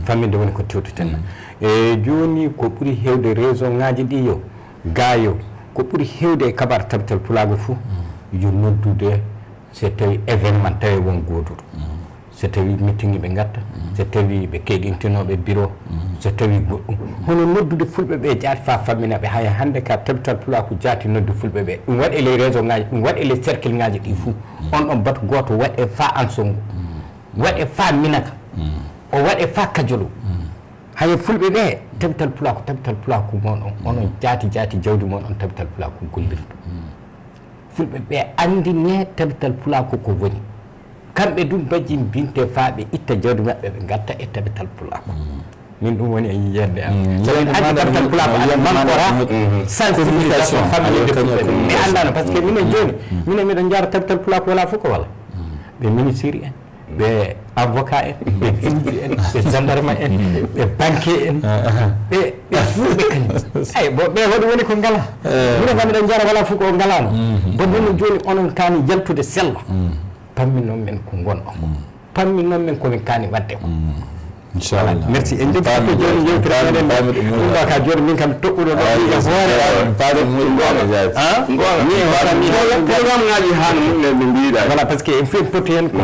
S2: famminde woni ko tewtuten e joni ko ɓuuri hewde région ngaji ɗi yo ga yo ko ɓuri heewde e kabar tabtal pulaago fuu yo noddude so tawi événement tawi won gooduɗo so tawi meeting ɓe gatta so tawi ɓe keɗintinoɓe bureau so tawi goɗɗum hono noddude fulɓe ɓe jaati fa fammina ɓe hay hannde ka tabtal pulaaku jaati nodde fulɓe ɓe ɗum waɗi les réseau ngaji ɗum waɗi les cercle ngaji ɗi fuu on ɗon batu gooto waɗe fa ansongo waɗe fa minaka o waɗe fa kajolu haye fulɓe ɓe tabtal pulaaku moɗon onon jaati jawdi moɗon tabtal pulaaku gollirɗo fulɓe ɓe andine tabtal pulaaku ko woni kamɓe ɗum bajji binte faaɓe itta jawdi maɓɓe ɓe gatta e tabtal pulaaku min ɗum woni e yiyande am so en andi tabtal pulaaku aɗa mankora sensibilisation famille de fulɓe ɓe mi andano par ce que minen joni minen miɗen jara tabtal pulaaku wala fof ko wala ɓe ministére en ɓe avocat en ɓe juge en ɓe gendarme en ɓe banquier en ɓe fulɓe kañum ay bo ɓe waɗi woni ko ngala minen kam miɗen jara wala fof ko ngalano bo noon joni onon kaani yaltude sello pammi noon men ko gonɗo pammi noon men komin kaani wadde ko inchallah merci en jogui ko joni yewtere meɗen ɗum ɗo ka joni min kam toɓɓuɗo ɗo e hoore
S3: programme ngaji han mumen ɓe mbiɗa
S2: voilà par ce que en fait poti hen ko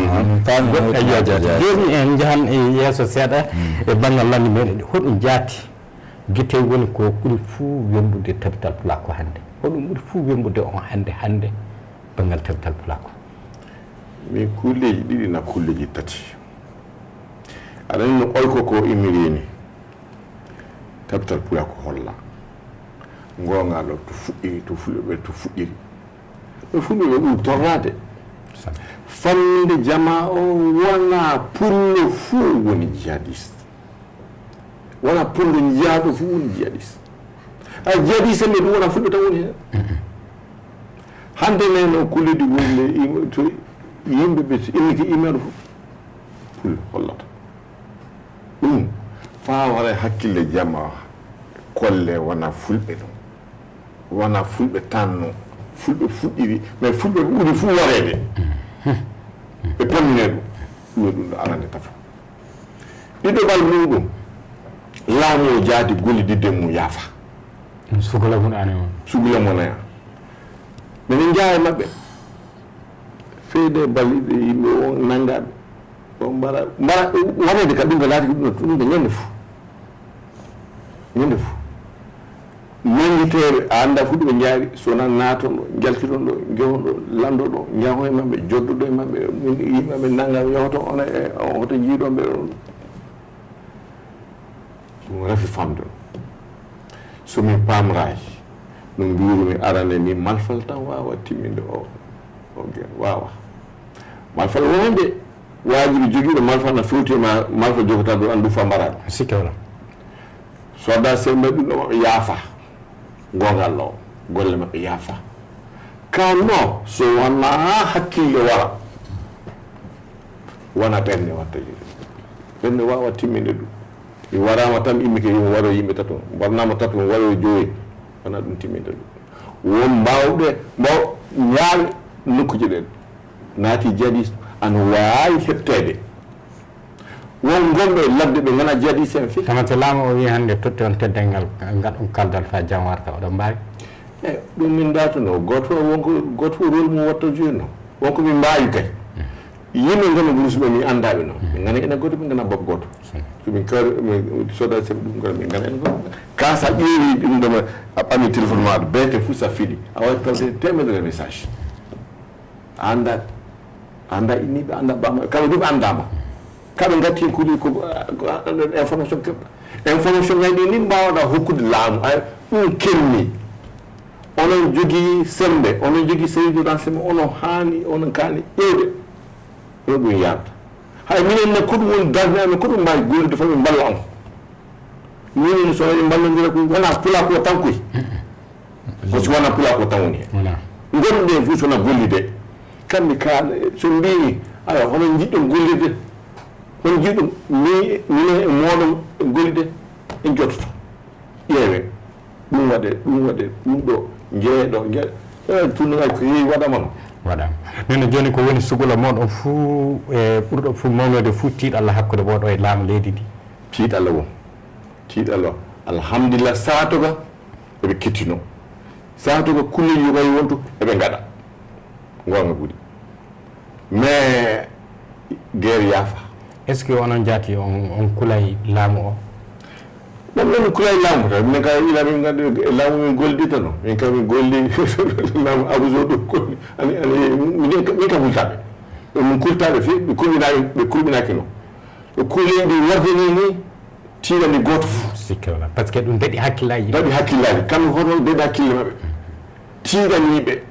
S2: joni en jahan e yesso seeɗa e banggal landi meɗen ɗi hoɗum jaati guite woni ko ɓuuri fuu wembude tabtal pulaaku hannde hoɗum ɓuuri fuu wembude on hannde banggal tabtal pulaaku
S3: min kulleji ɗiɗi na kulleji tati aɗani no oyko ko immirini tabtal pulaaku holla gongaɗo to fuɗɗiri to fulɓeɓe to fuɗɗiri ɓe fulɓeɓe ɓuri torrade famminde jama o wona pullo fuu woni jihadiste wona pullo jiyaaɗo fuu woni jihadiste a jihadiste nde ɗum wona fulɓe tan woni hen hande neno kullidi wonde to yimɓeɓe so inniki imeɗo fof pullo hollata ɗum fa wara hakkille jamma kolle wona fulɓe ɗum wona fulɓe tanno fulɓe fuɗɗiri mais fulɓe ɓuri fuu wareede ɓe pammine ɗum ɗum ɗo arande tafa ɗiɗoɓal muɗum laamu o jaadi gollididde mum yaafa
S2: sugula mun ane on
S3: sugula monaya minen jaa e maɓɓe feyde balliɓe yimɓe o nanngaɓe o mbara waɗede ka ɗum ko laati ɗum ɗo ñande fof nanguiteɓe a anda fu ɗuɓe jaari sowona naaton ɗo jaltiton ɗo jehon ɗo lando ɗo jaho e maɓɓe jodduɗo e maɓɓe yimɓeɓe nanngam yohoto one hoto jiiɗon ɓe ɗon ɗum rafi famde somin pamraji no mbirumi arande ni malfal tan wawa timminde o wawa malfal wonde wajibi joguiɗo malfal no fewti ma malfal jogota ɗo andu famaraɗo
S2: sikki wala
S3: soda sembe ɗum ɗo maɓe yaafa gongal o golle maɓɓe yaafa kano so wona hakkille wara wona ɓerde watta ɓerde wawa timminde ɗum mi warama tan immike yo waro yimɓe tato warnama tato waro joyi wona ɗum timminde ɗum won mbawɓe ñaaɓe nokkuji ɗen naati jadis ana wawi heɓtede won gonɓe ladde ɓe gona jadis en fi
S2: tamate laamu o wi hannde totti on teddel ngal gaɗon kaldal fa jam warta oɗon mbawi
S3: e ɗum min datuno goto fof goto fof rôle mum watta joué no wonko min mbawi kay yimɓe gona gursuɓe mi andaɓe noon min gana ene goto min gana bab goto somin soda seɓe ɗum gona min gana ene goto ka sa ƴeewi ɗum ɗoma a ɓami téléphone maɗa bete fuu sa fiɗi a wawi perde temedere message a anda inniɓe anda bama kamɓe ɗum andama kaɓe gatti kuuɗi ko information keɓɗa information ngaji ɗi ni mbawɗa hokkude laamu ɗum kelni onon jogui sembe onon jogui série de renseignement onon hani onon kaani ƴewde ɗo ɗum yalta hay minen ne ko ɗum woni darde amen ko ɗum mbawi gollude fo ɓe mballa on minen so waɗi mballodira ko wona pulako tan koy parce que wona pulako tan woni hen gonɗe fof sowona gollide kamɓe kaala so mbimi aya hono jiɗɗon gollirde hono jiɗɗum minen e moɗon gollide en jottoto ƴeewe ɗum waɗe ɗum ɗo jeeɗo tournogaji ko yeewi waɗama no
S2: waɗama nene joni ko woni sugula moɗon fuu e ɓurɗo fuu mawnode fuu tiiɗallah hakkude moɗo e laamu leydi ndi
S3: tiiɗallah alhamdulillah satoga eɓe kettino sa to ko kulle yugay wonto e be ngada gonga budi mais guerre yafa
S2: est ce que onon jati on kulay lamu o
S3: non kulay lamu ta min ka ila min ngade lamu min goldi tan min ka min goldi lamu abuzo do ko ani min ka bultabe min kultabe fi be kulbina kino kulle di warveni ni tira ni goto
S2: sikala parce que dum dadi hakkilaji
S3: kam hono dadi hakkille mabbe tira ni be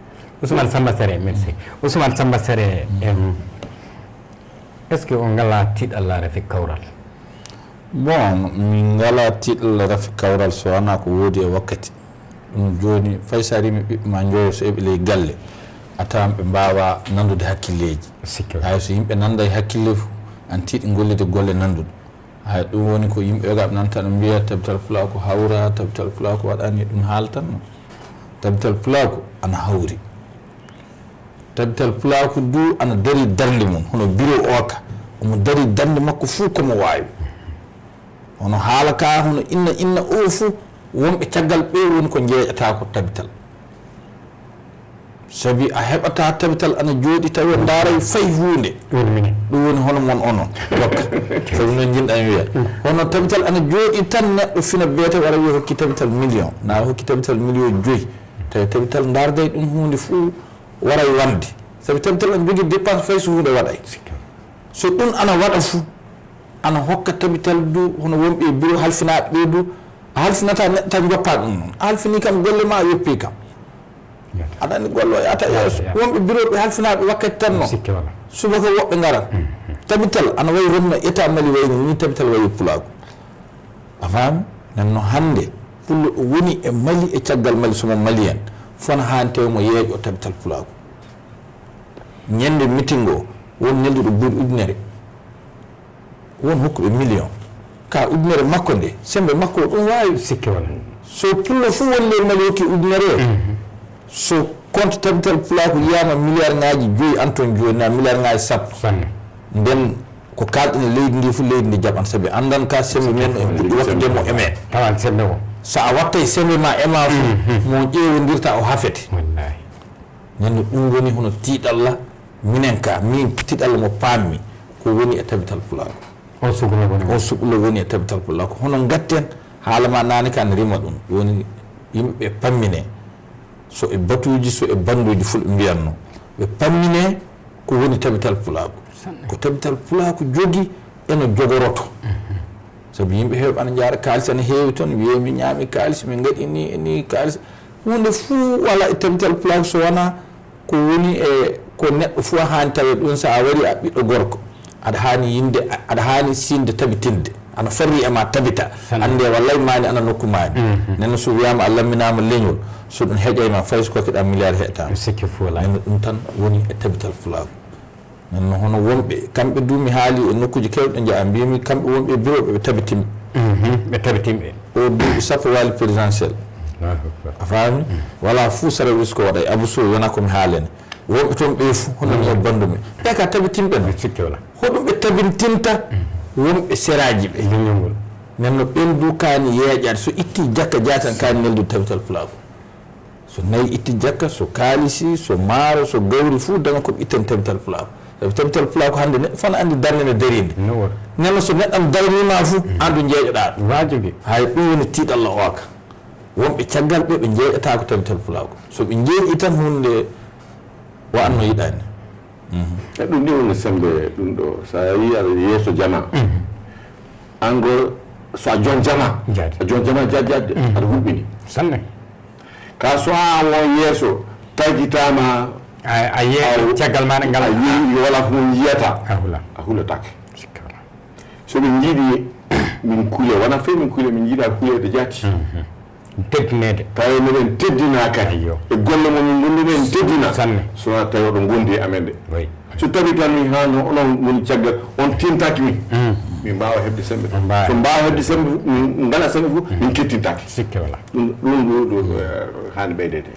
S2: Ousmane Samba Sare merci Ousmane Samba Sare est ce que on ngala tidalla rafi kawral
S4: bon min ngala tidalla rafi kawral so wana ko wodi e wakkati dum joni faysari mi ma njoyo so e le galle atam be mbawa nandude hakkilleji hay so yimbe nanda hakkille fu an tiidi gollide golle nandude hay dum woni ko yimbe yoga nan tan biya tabtal fula ko hawra tabtal fula ko wadani dum haltan tabtal fula ko ana hawri tabtal fula ko du ana dari darnde mun hono biro oka mo dari darnde makko fu ko mo wawi hono halaka hono inna ofu wonbe tiagal be woni ko jeeyata ko tabtal sabi a heɓata tabital ana jooɗi tawi ndaaray fay huunde ɗum woni hono mon onon dokka sabi noon jinɗa wiya hono tabital ana jooɗi tan neɗɗo fina beete wara wiya hokki tabital million na hokki tabital million 5 tawi tabital ndaarday ɗum huunde fuu waray wande sabi tabital ana jogii dépense fay so huunde waɗay so ɗum ana waɗa fuu ana hokka tabital du hono wonɓe bureau halfinaaɓe ɓe du a halfinata neɗɗo tan joppa ɗum noon a halfini kam golle ma a yoppi kam aɗa andi gollo yata yeeso wonɓe bureau ɓe halfinaɓe wakkati tan noon subaka woɓɓe ngaran tabital ana wayi romno état mali wayni ni tabital wayi pulago a faami nanno hannde pullo ɗo woni e mali e caggal mali somo mali en fona hani tawi mo yeeƴo tabital pulago ñande meeting o won nelduɗo ɓuuri ujunere won hokkuɓe million ka ujunere makko nde sembe makko ɗum wawi
S2: sikki wala
S4: so pullo fo wonde mali hokki ujunere o so compte tabital pulaako yiyama milliard ngaji 5 anton joni na milliard ngaji 10 nden ko kalɗene leydi ndi fu leydi ndi jaɓan sabi andan ka sembe men e ɓuɗɗi wattudemo e men
S2: tawan sembe o
S4: so a watta e sembe ma ema fu mo ƴeewodirta o hafete
S2: wallahi
S4: nanno ɗum woni hono tiiɗalla minen ka min tiiɗalla mo paammi ko woni e tabital pulaako o suɓulo woni e tabital pulaako hono gatten haalama nane ka ne rima ɗum woni yimɓeɓe pammine so e batuji so e banduji fulɓe mbiyanno ɓe pammine ko woni tabital pulaako ko tabital pulaako jogi eno jogoroto sabu yimɓe heewɓe ana jaara kaalis ana heewi toon wiye mi ñaami kaalis min gaɗi ni kaalis hunde fuu wala e tabital pulaako so wona ko woni e ko neɗɗo fuu haani tawe ɗum so a wari a ɓiɗɗo gorko aɗa haani yinde aɗa haani sinde tabitinde ana farri e ma tabita ande wallay mani ana nokku mani nenno so wiyama Allah minama leñol so ɗum heƴayma fay so kokkiɗa milliard heɓtama
S2: sikki fuula
S4: nenno ɗum tan woni e tabital fulago nenno hono wonɓe kamɓe du mi haali e nokkuji kewɗe jaa mbimi kamɓe wonɓe bureau ɓe tabitimɓe
S2: ɓe tabitimɓe
S4: o duuɓi sappo waali présidentiel a faami wala fuu sara wisko waɗa e abouso wona komi haalene wonɓe toon ɓe fou hono e bandumi ɓe ka tabitimɓe no
S2: sikki wala
S4: hoɗum ɓe tabintinta wonɓe seraji ɓe
S2: leñolngol
S4: nenno ɓen du kaani yeeƴade so itti jakka jatan kaani neldude tabital pulago so nayi itti jakka so kaalisi so maaro so gawri fuu daña koɓe itten tabital pulago sabi tabital pulago hannde neɗɗo fana anndi darde nde darinde nenno so neɗɗo am darnima fuu andu jeeƴoɗa ɗum
S2: wajibi
S4: hay ɗum woni tiiɗalla oka wonɓe caggal ɓe ɓe jeeƴata ko tabital pulago so ɓe jeeƴi tan hunde wa anno yiɗani
S3: ɗum ni woni sembe ɗum ɗo sa yi aɗa yeeso jama ango so a jon jama jajjadde aɗa huɓɓini
S2: sanne
S3: ka so a won yeeso tagitama
S2: a yeeƴo caggal maɗa ngal
S3: a yi wala ko mon yiyata
S2: a
S3: hulatake so min jiiɗi min kuule wona fe min kuule min jiiɗa kuulede jaati
S2: teddinede
S3: tawi miɗen teddina kadi e golle momin gondumen teddina
S2: sanne
S3: sona tawi oɗo gondi e amen de
S2: oui
S3: so tawi tan min ha no onon woni caggal on tintaki min min mbawa hebde sembe so mbawa hebde sembe min ngala sembe fof min kettintaki
S2: sikki wala
S3: ɗum ɗo hani ɓeydede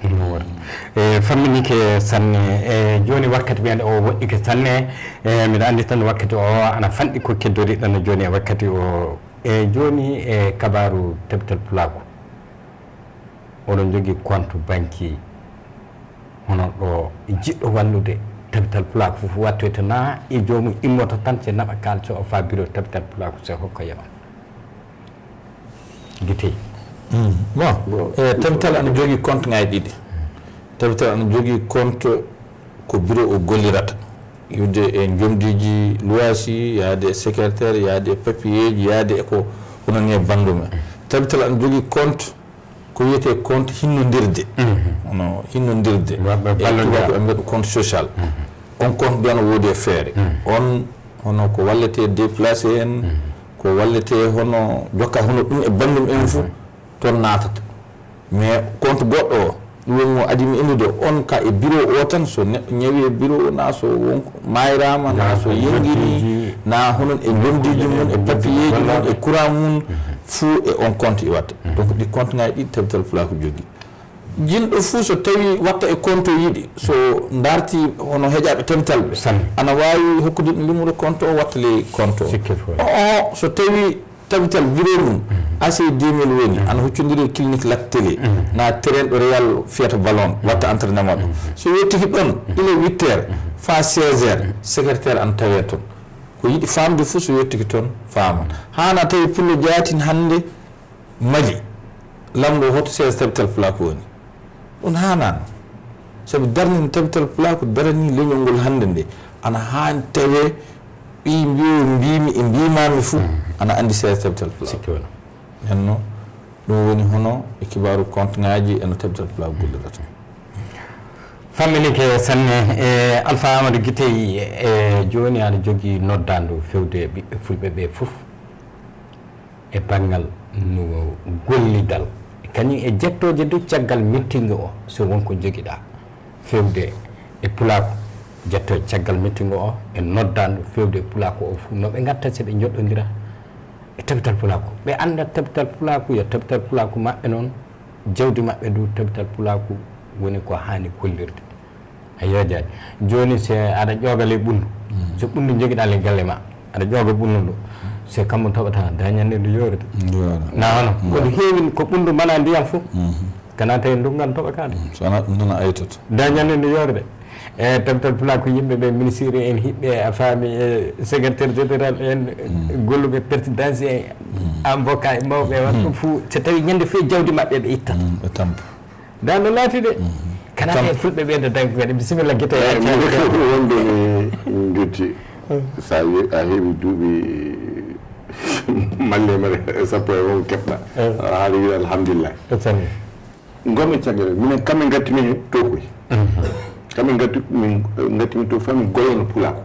S2: e famminike sanne e joni wakkati mbiɗa o woɗɗike sanne e mbiɗa andi tan wakkati o ana fanɗi ko keddoriɗano joni e wakkati o e joni e kabaru tabital pulago oɗon jogii compte banque hono ɗo jiɗɗo wallude tabital pulaako fof wattoyta na e joomum immoto tan se naɓa kalso o fa bureau tabital pulaako se hokka yawan guitey
S4: bon tabital ana jogii compte ŋaaji ɗiɗi tabital ana jogii compte ko bureau o gollirata yude e jomdiji luwasi yaade e secrétaire yaade e papier ji yaade e ko hono ni e bandume tabital ana jogii compte ko wiyete compte hinnodirde ono hinnodirde e mbeɗo compte social on compte mbiyan woodi e feere on hono ko wallete déplacé en ko wallete hono jokka hono ɗum e bandum en fof toon natata mais compte goɗɗo o ɗum o adimi innude on ka e bureau o tan so neɗɗo ñawi e bureau na so wonko mayrama na so yengini na honon e jomdiji mum e papier ji mum e courant mum fuu e on compte iwatta donc ɗi compte ngaji ɗi tabital pulaako jogui jinɗo fuu so tawi watta e compte o yiɗi so darti hono heƴaɓe tabital ɓe ana wawi hokkude ɗum limuɗo compte o watta le compte o so tawi tabital bureau mum AC 2000 woni ana huccodiri clinique Lac Télé na terrain ɗo Real fiyata ballon watta entraînement ɗum so yettiki ɗon ile 8 heures fa 16 heures secrétaire ana tawe toon ko yiɗi famde fof so yettiki toon faama hana tawi pullo jaatin hannde mali lamɗo hoto 16 tabital pulaako woni ɗum hanano sabi darnini tabital pulaako darani leñol ngol hannde nde ana haani tawe ɓi mbimi e mbimami fuu ana andi 16 tabital pulaako henno ɗum woni hono e kibaru compte ngaji eno tabital pulaako gollirata
S2: famminike sanne e Alpha Amadou Guitey e joni aɗa jogui noddandu fewde ɓiɓɓe fulɓe ɓe fof e banggal no gollidal kañum e jettoje du caggal meeting o so wonko joguiɗa fewde e pulaako jettoje caggal meeting o e noddandu fewde e pulaako o fof noɓe gatta seɓe joɗɗodira e tabital pulaako ɓe anda tabital pulaako yo tabital pulaako maɓɓe noon jawdi maɓɓe du tabital pulaako woni ko hani kollirde a yoojaji joni se aɗa ƴoogale ɓundu so ɓundu joguiɗa le galle ma aɗa ƴooga ɓundu ndu se kammo toɓata dañande ndu yorde na hono koɗo heewi ko ɓundu mbaɗa ndiyam fof kana tawi ndungal toɓakade
S4: sowona ɗum tan a aytoto
S2: dañande ndu yorde e tabital pulaako yimɓeɓe ministre en hiɓɓe a faami e secrétaire général en golluɓe présidence en avocat e mawɓe wat ɗum fou so tawi ñande fof jawdi maɓɓe ɓe ittata
S4: ɓe tampa
S2: da no laati de kana te fulɓe ɓe dañko kadi bisimilla Guitey
S3: wonde mi jotti sa a heeɓi duuɓi malle mare sappo e won keɓɗa haala wiide alhamdulillah gomi caggal minen kamɓe gattimi hen to koy kamɓe gattimi to fami goyono pulaako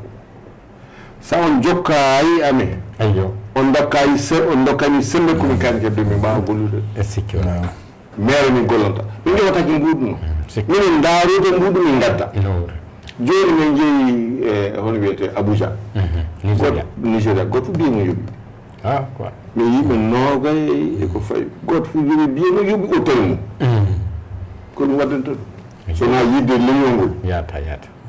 S3: sa on jokkayi amen
S2: ayyo
S3: on dokkani sembe komi kani kedde min mbawa gollude
S2: e sikki
S3: maire min gollonta min jewataki mbuɗu no minen daarude mbuɗu min gadda joni min jeeyi e hono wiyete Abuja Nigéria goto fof biyemo yooɓi mi yimɓe noogay eko fayi goto fof jogi biyemo yooɓi hôtel mum ko ɗum waddanta ɗum sona yidde leñol ngol
S2: yata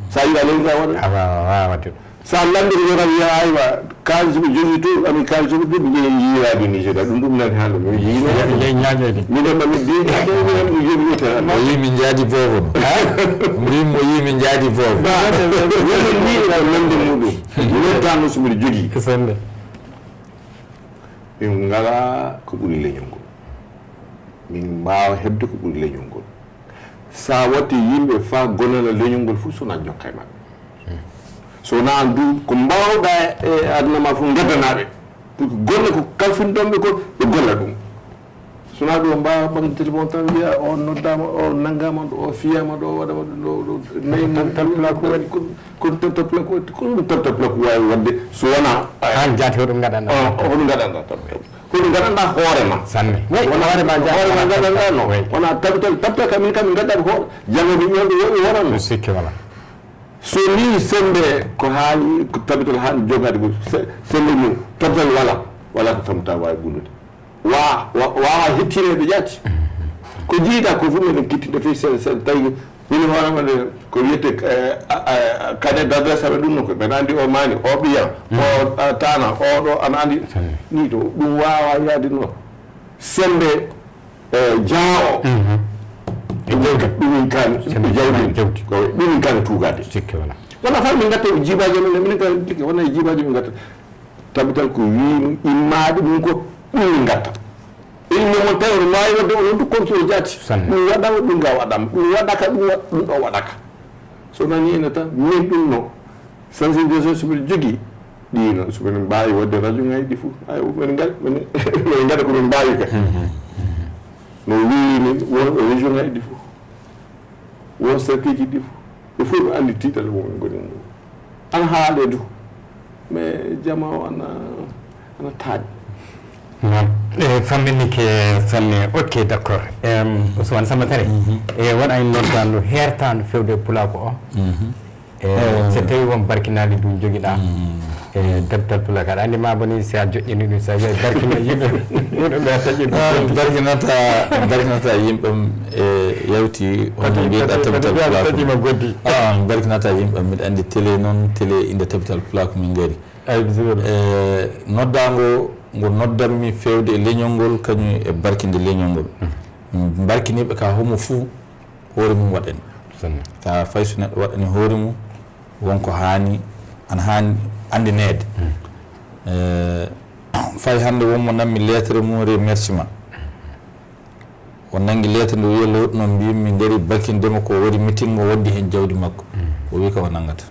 S3: sa yiɗa leñol sa waɗa
S2: wawade
S3: sa landiri yo kam wiya aywa kalis ɓe jogui to amin kalis oɓe ɗo ɓe jeeyi yiirade Nigéria ɗum nani haalde mi
S2: ley ñaƴoyde
S3: minen ɓami deɗo joomi hôtel
S4: o yi min jaadi bobo mbimi o yi min jaadi bobo
S3: wono mbiɗa nande muɗum wettano somiɗo jogui
S2: sende
S3: min ngala ko ɓuuri leñol ngol min mbawa hebde ko ɓuuri leñol ngol sa watti yimɓe fa gonana leñol ngol fof sona jokka e maɓɓe sowona an du ko mbawɗa e aduna ma fof gaddanaɓe pour que golle ko kalfinɗonɓe ko ɓe golla ɗum sona ɗum mbawa ɓagde téléphone tan wiya o noddama o naggama ɗo o fiyama ɗo waɗama ɗo nayi talpulako waɗi kono talpulako waɗi ko ɗum talpulako wawi wadde so wona
S2: an jaati hoɗum gaɗanɗa
S3: hoɗum gaɗanɗa hoɗum gaɗanɗa hoorema
S2: sanne
S3: hoorema gaɗanɗa no wona tabital kamin kam min gaddaɓe ko jango mi ñolɗo yoɓe woranno
S2: sikki wala
S3: so ni sembe ko haali ko tabital haani jogade ko sembe mum tabital wala ko tamta wawi gunnude wawa hettineɓe ƴaati ko jiiɗa ko fof miɗen kittinde fewi seeɗa tawi woni hoorema nde ko wiyete canet d' adresse aɓe ɗum no ko ɓeɗa andi o maani o ɓiyam o tana oɗo ana andi ni to ɗum wawa yaade noon sembe jaa o ɗumin kan jawdi ko ɗumin kan tugade
S2: sikke
S3: wala far min gatta jibaji min ka dike wona jibaji min gatta tabital ko wi immaade ɗum ko ɗum gatta ilmu mo tawre maayi wadde on du contrôle jati ɗum waɗama ɗum ga waɗama ɗum waɗaka ɗum ɗo waɗaka so nani ene tan min ɗum no sensibilisation somin jogui ɗino somin mbawi wadde radio ngaji ɗi fof ay min gaɗa komin mbawi ka no wiini won région ngaji ɗi fof won cercle ji ɗi fof e fof ɓe andi tiiɗal momin goni mum ana haaɗe du mais jama o ana taaƴ
S2: famminike sanne ok d' accord Ousmane Samba Tare waɗa noddandu hertandu fewde pulako o so tawi won barkinali ɗum joguiɗa e debtal pulaka aɗa andi ma boni si a joƴƴini ɗum sa wiya barkina yimɓe ɓe taƴi
S4: barkinata yimɓe e yawti hono mbiyeɗa tabital
S2: taƴima goddi
S4: barkinata yimɓe mbiɗa andi télé noon télé inde tabital pulako min gaari noddago ngo noddanmi fewde e leñol ngol kañum e barkinde leñol ngol barkiniɓe ka homo fuu hoore mum waɗani ka fay so neɗɗo waɗani hoore mum wonko haani ana haani andinede fay hannde wonmo nammi lettre mum remerciement o nangi lettre nde wiya lowɗi noon mbimi min ngari barkindema ko waɗi meeting o waddi hen jawdi makko o wi ka o nangata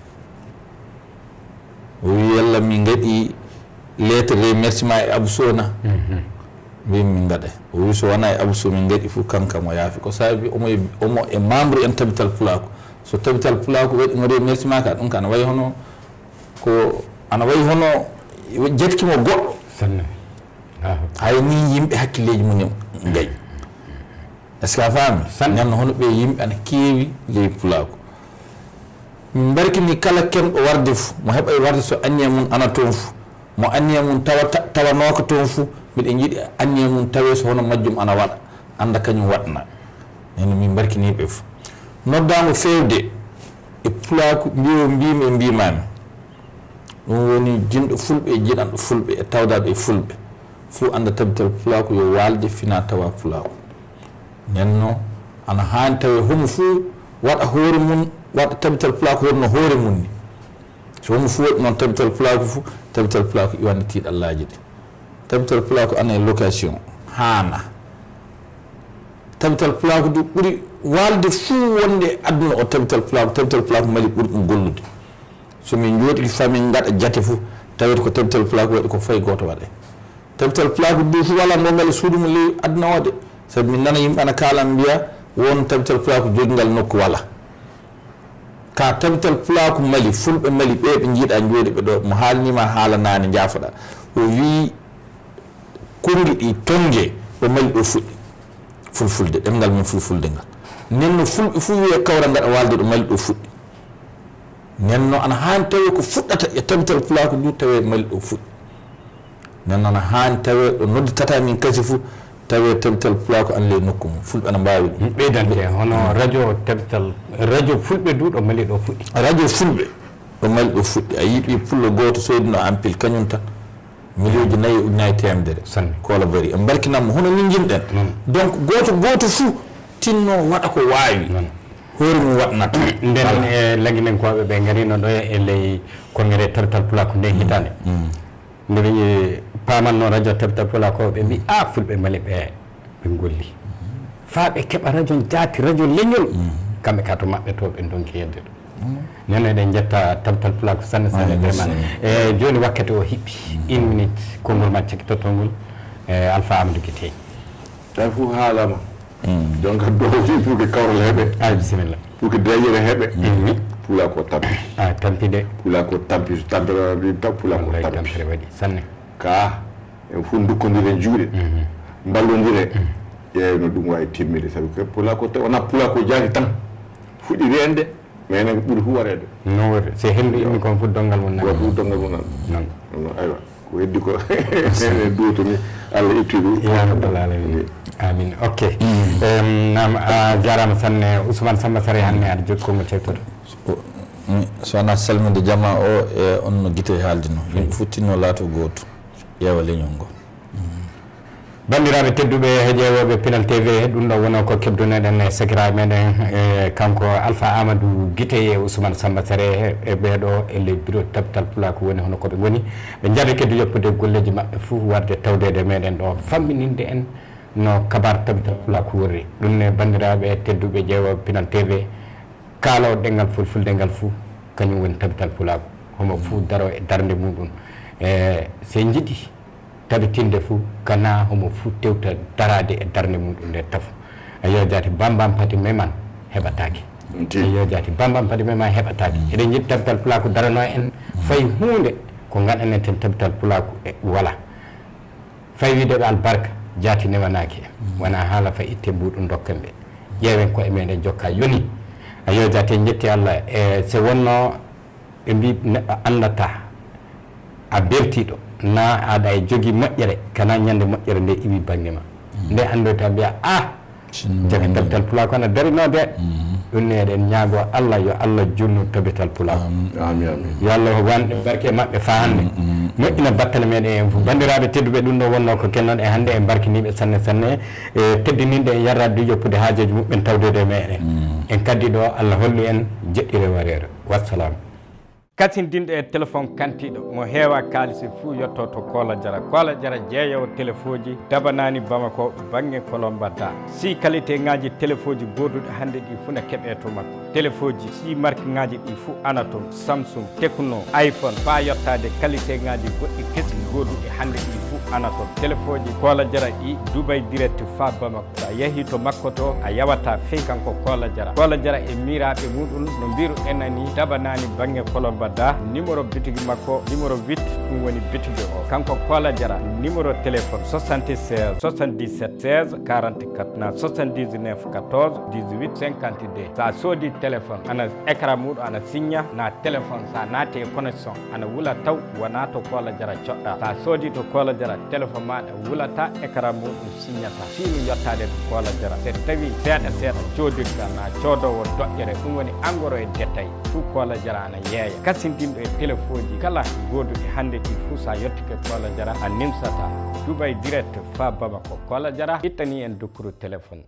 S4: o wi yalla min gaɗi lettre remerciement e abusona mbimi min gaɗa o wi so wona e abuso min gaɗi fof kankam o yaafi ko saabi omo e membre en tabital pulako so tabital pulako waɗimo remerciement ka ɗum ka ana wayi hono ko ana wayi hono jetkimo goɗɗo hay ni yimɓe hakkilleji mumen gayi est ce que a faami nanno hono ɓe yimɓe ana keewi ley pulako min barkini kala kemɗo warde fo mo heɓa e warde so anni e mum ana toon fo mo anni e mum tawanoko toon fo mbiɗen jiiɗi anni e mum tawe so hono majjum ana waɗa anda kañum waɗna nen min barkiniɓe fo noddago fewde e pulako mbimi e mbimami ɗum woni jinɗo fulɓe e jiɗanɗo fulɓe e tawdaɗo e fulɓe fo anda tabital pulako yo walde fina tawa pulako nenno ana hani tawe homo fuu waɗa hoore mum waɗa tabital pulako wonno hoore mum ni so homo fuu waɗi noon tabital pulako fo tabital pulako iwanni tiiɗallaji ɗi tabital pulako ana e location haana tabital pulako du ɓuuri walde fuu wonde aduna o tabital pulako mali ɓuuri ɗum gollude somin jooɗi famin gaɗa jate fof tawete ko tabital pulako waɗi ko fayi goto waɗe tabital pulako du fof wala mo ngal suudu mo ley aduna o de sabi min nana yimɓe ana kalan mbiya won tabital pulako jogingal nokku wala ka tabital pulako mali fulɓe mali ɓe jiiɗa jooɗi ɓe ɗo mo haalnima haala nane jaafoɗa o wi kongi ɗi tongue ɗo mali ɗo fuɗɗi fulfulde ɗemngal mum fulfulde ngal nenno fulɓe fof wiye kawra gaɗa walde ɗo mali ɗo fuɗɗi nenno ana hani tawe ko fuɗɗata e tabital pulako du tawe mali ɗo fuɗɗi nenno ana hani tawe ɗo nodditata min kasi fof tawe tabital pulako an ley nokku mum fulɓe ana mbawi ɗum
S2: ɓeydante hono radio tabital radio fulɓe du ɗo mali ɗo fuɗɗi
S4: radio fulɓe ɗo mali ɗo fuɗɗi a yiiɓi pullo goto soydino ampile kañum tan million ji 4 ujunnaje temedere kola bari en barkinammo hono min jinɗen donc goto fou tinno waɗa ko wawi hoore mum waɗnata
S2: nden e lagginen koɓe ɓe garino ɗo e ley kongere tabital pulako nde hitande nde ɓe pamanno radio tabital pulako ɓe mbi a fulɓe mali ɓe golli fa ɓe keeɓa radio jaati radio leñol kamɓe ka to maɓɓe to ɓe donki yedde ɗo nen eɗen jetta tabital pulako sanne vraiment e joni wakkati o hiɓɓi 1 minute konngol ma cekkitotongol Alpha Amadou Guité
S3: tawi fof haalama donc doji pour que kawral heeɓe
S2: bisimilla
S3: pour que dayere heeɓe pula ko tampi
S2: tampide
S3: pula ko tampi so tampere waɗi taw pula ko
S2: tampere waɗi sanne
S3: ka en fof dukkodiren juuɗe ballodire ƴeewno ɗum wawi timmide sabi que pula ko wona pula ko jaaki tan fuɗɗi rende mais nag ɓuuri fof waɗede
S2: non waɗi so hendu immi kon fof dongal mum
S3: nan fof dongal mum nan non aywa ko heddi ko ene duwoto ni Allah itti ɗum
S2: ya rabbal alamin amin ok nam a jarama sanne Ousmane Samba Sare hannde aɗa jokki kongo cewtoto
S4: so wona salminde jama o e on no Guité haaldi no yimɓe futt tinno laato goto ƴeewa leñol ngol
S2: bandiraɓe tedduɓe heeƴewoɓe Pinal TV ɗum ɗo wono ko kebduneɗen e sakiraɓe meɗen kanko Alpha Amadou Guité e Ousmane Samba Séré e ɓeɗo e ley bureau tabital Pulako woni hono koɓe goni ɓe jaari kadi yoppude golleji mabɓe foof warde tawdede meɗen ɗo fammininde en no kabar tabital Pulako worri ɗum ne bandiraɓe tedduɓe ƴeewoɓe Pinal TV kaalowo ɗengal fulfulde ngal foof kañum woni tabital Pulako homo foof daro e darde muɗum e se jiiɗi tabitinde fou kana homo fou tewta darade e darde muɗum nde tafo ayo jati bambam pati meman heɓatake ayo jati bambam pati meman heɓatake eɗen jiiɗi tabital Pulako darano en fayi hunde ko ganɗanen ten tabital Pulako e wala fayi wideɓe albarka jati newanaki en wona haala fa itte mbuɗum dokken ɓe ƴeewen ko e meɗen jokka yoni ayo jati en jetti Allah e so wonno ɓe mbi neɗɗo andata a beltiɗo na aɗa e jogui moƴƴere kana ñande moƴƴere nde iwi banggue ma nde andoyta mbiya jaga tabital Pulako ana darino de ɗum ne eɗen ñaago Allah yo Allah junnu tabital Pulako yo Allah wanɗe barke mabɓe fa hande moƴƴina battane meɗen en fof bandiraɓe tedduɓe ɗum ɗo wonno ko kennon e hande en barkiniɓe sanne sanne e teddininde en yarradde yoppude haajeji muɓɓen tawdede meɗen en kaddi ɗo Allah holli en jeɗɗire wareere wassalamu
S1: kasindinɗo e téléphone kantiɗo mo heewa kaalisi fuu yetto to Kola Diara jeeyowo téléphone ji dabanani Bamako banggue Kolombatta si qualité ngaji téléphone ji goduɗo hande ɗi fuu ne keeɓe to makko téléphone ji si marque ngaji ɗi fuu ana toon Samsung Tecno iPhone fa yettade qualité ngaji goɗɗi kesi goduɗi hande ɗi fuu ana toon téléphone ji Kola Diara ɗi Dubai direct fa Bamako sa yeehi to makko to a yawata fey kanko Kola Diara e miraɓe muɗum no mbiru enani dabanani banggue Kolombatta numéro bitigi makko numéro 8 ɗum woni bitigi o kanko Kola Diara numéro téléphone 76 77 16 44 na 79 14 18 52 sa soodi téléphone ana écran muɗum ana signa na téléphone sa naati e connexion ana wula taw wona to Kola Diara coɗɗa sa soodi to Kola Diara téléphone maɗa wulata écran muɗum signata fini yettade to Kola Diara so tawi seeɗa codirta na coodowo doƴƴere ɗum woni engrais e détail tout Kola Diara ana yeeya kasindinɗo e téléphone ji kala goduɗi hande ɗi fuu sa yettike Kola Diara a nimsata Dubai direct fa Bamako Kola Diara ittani en dokkuru téléphone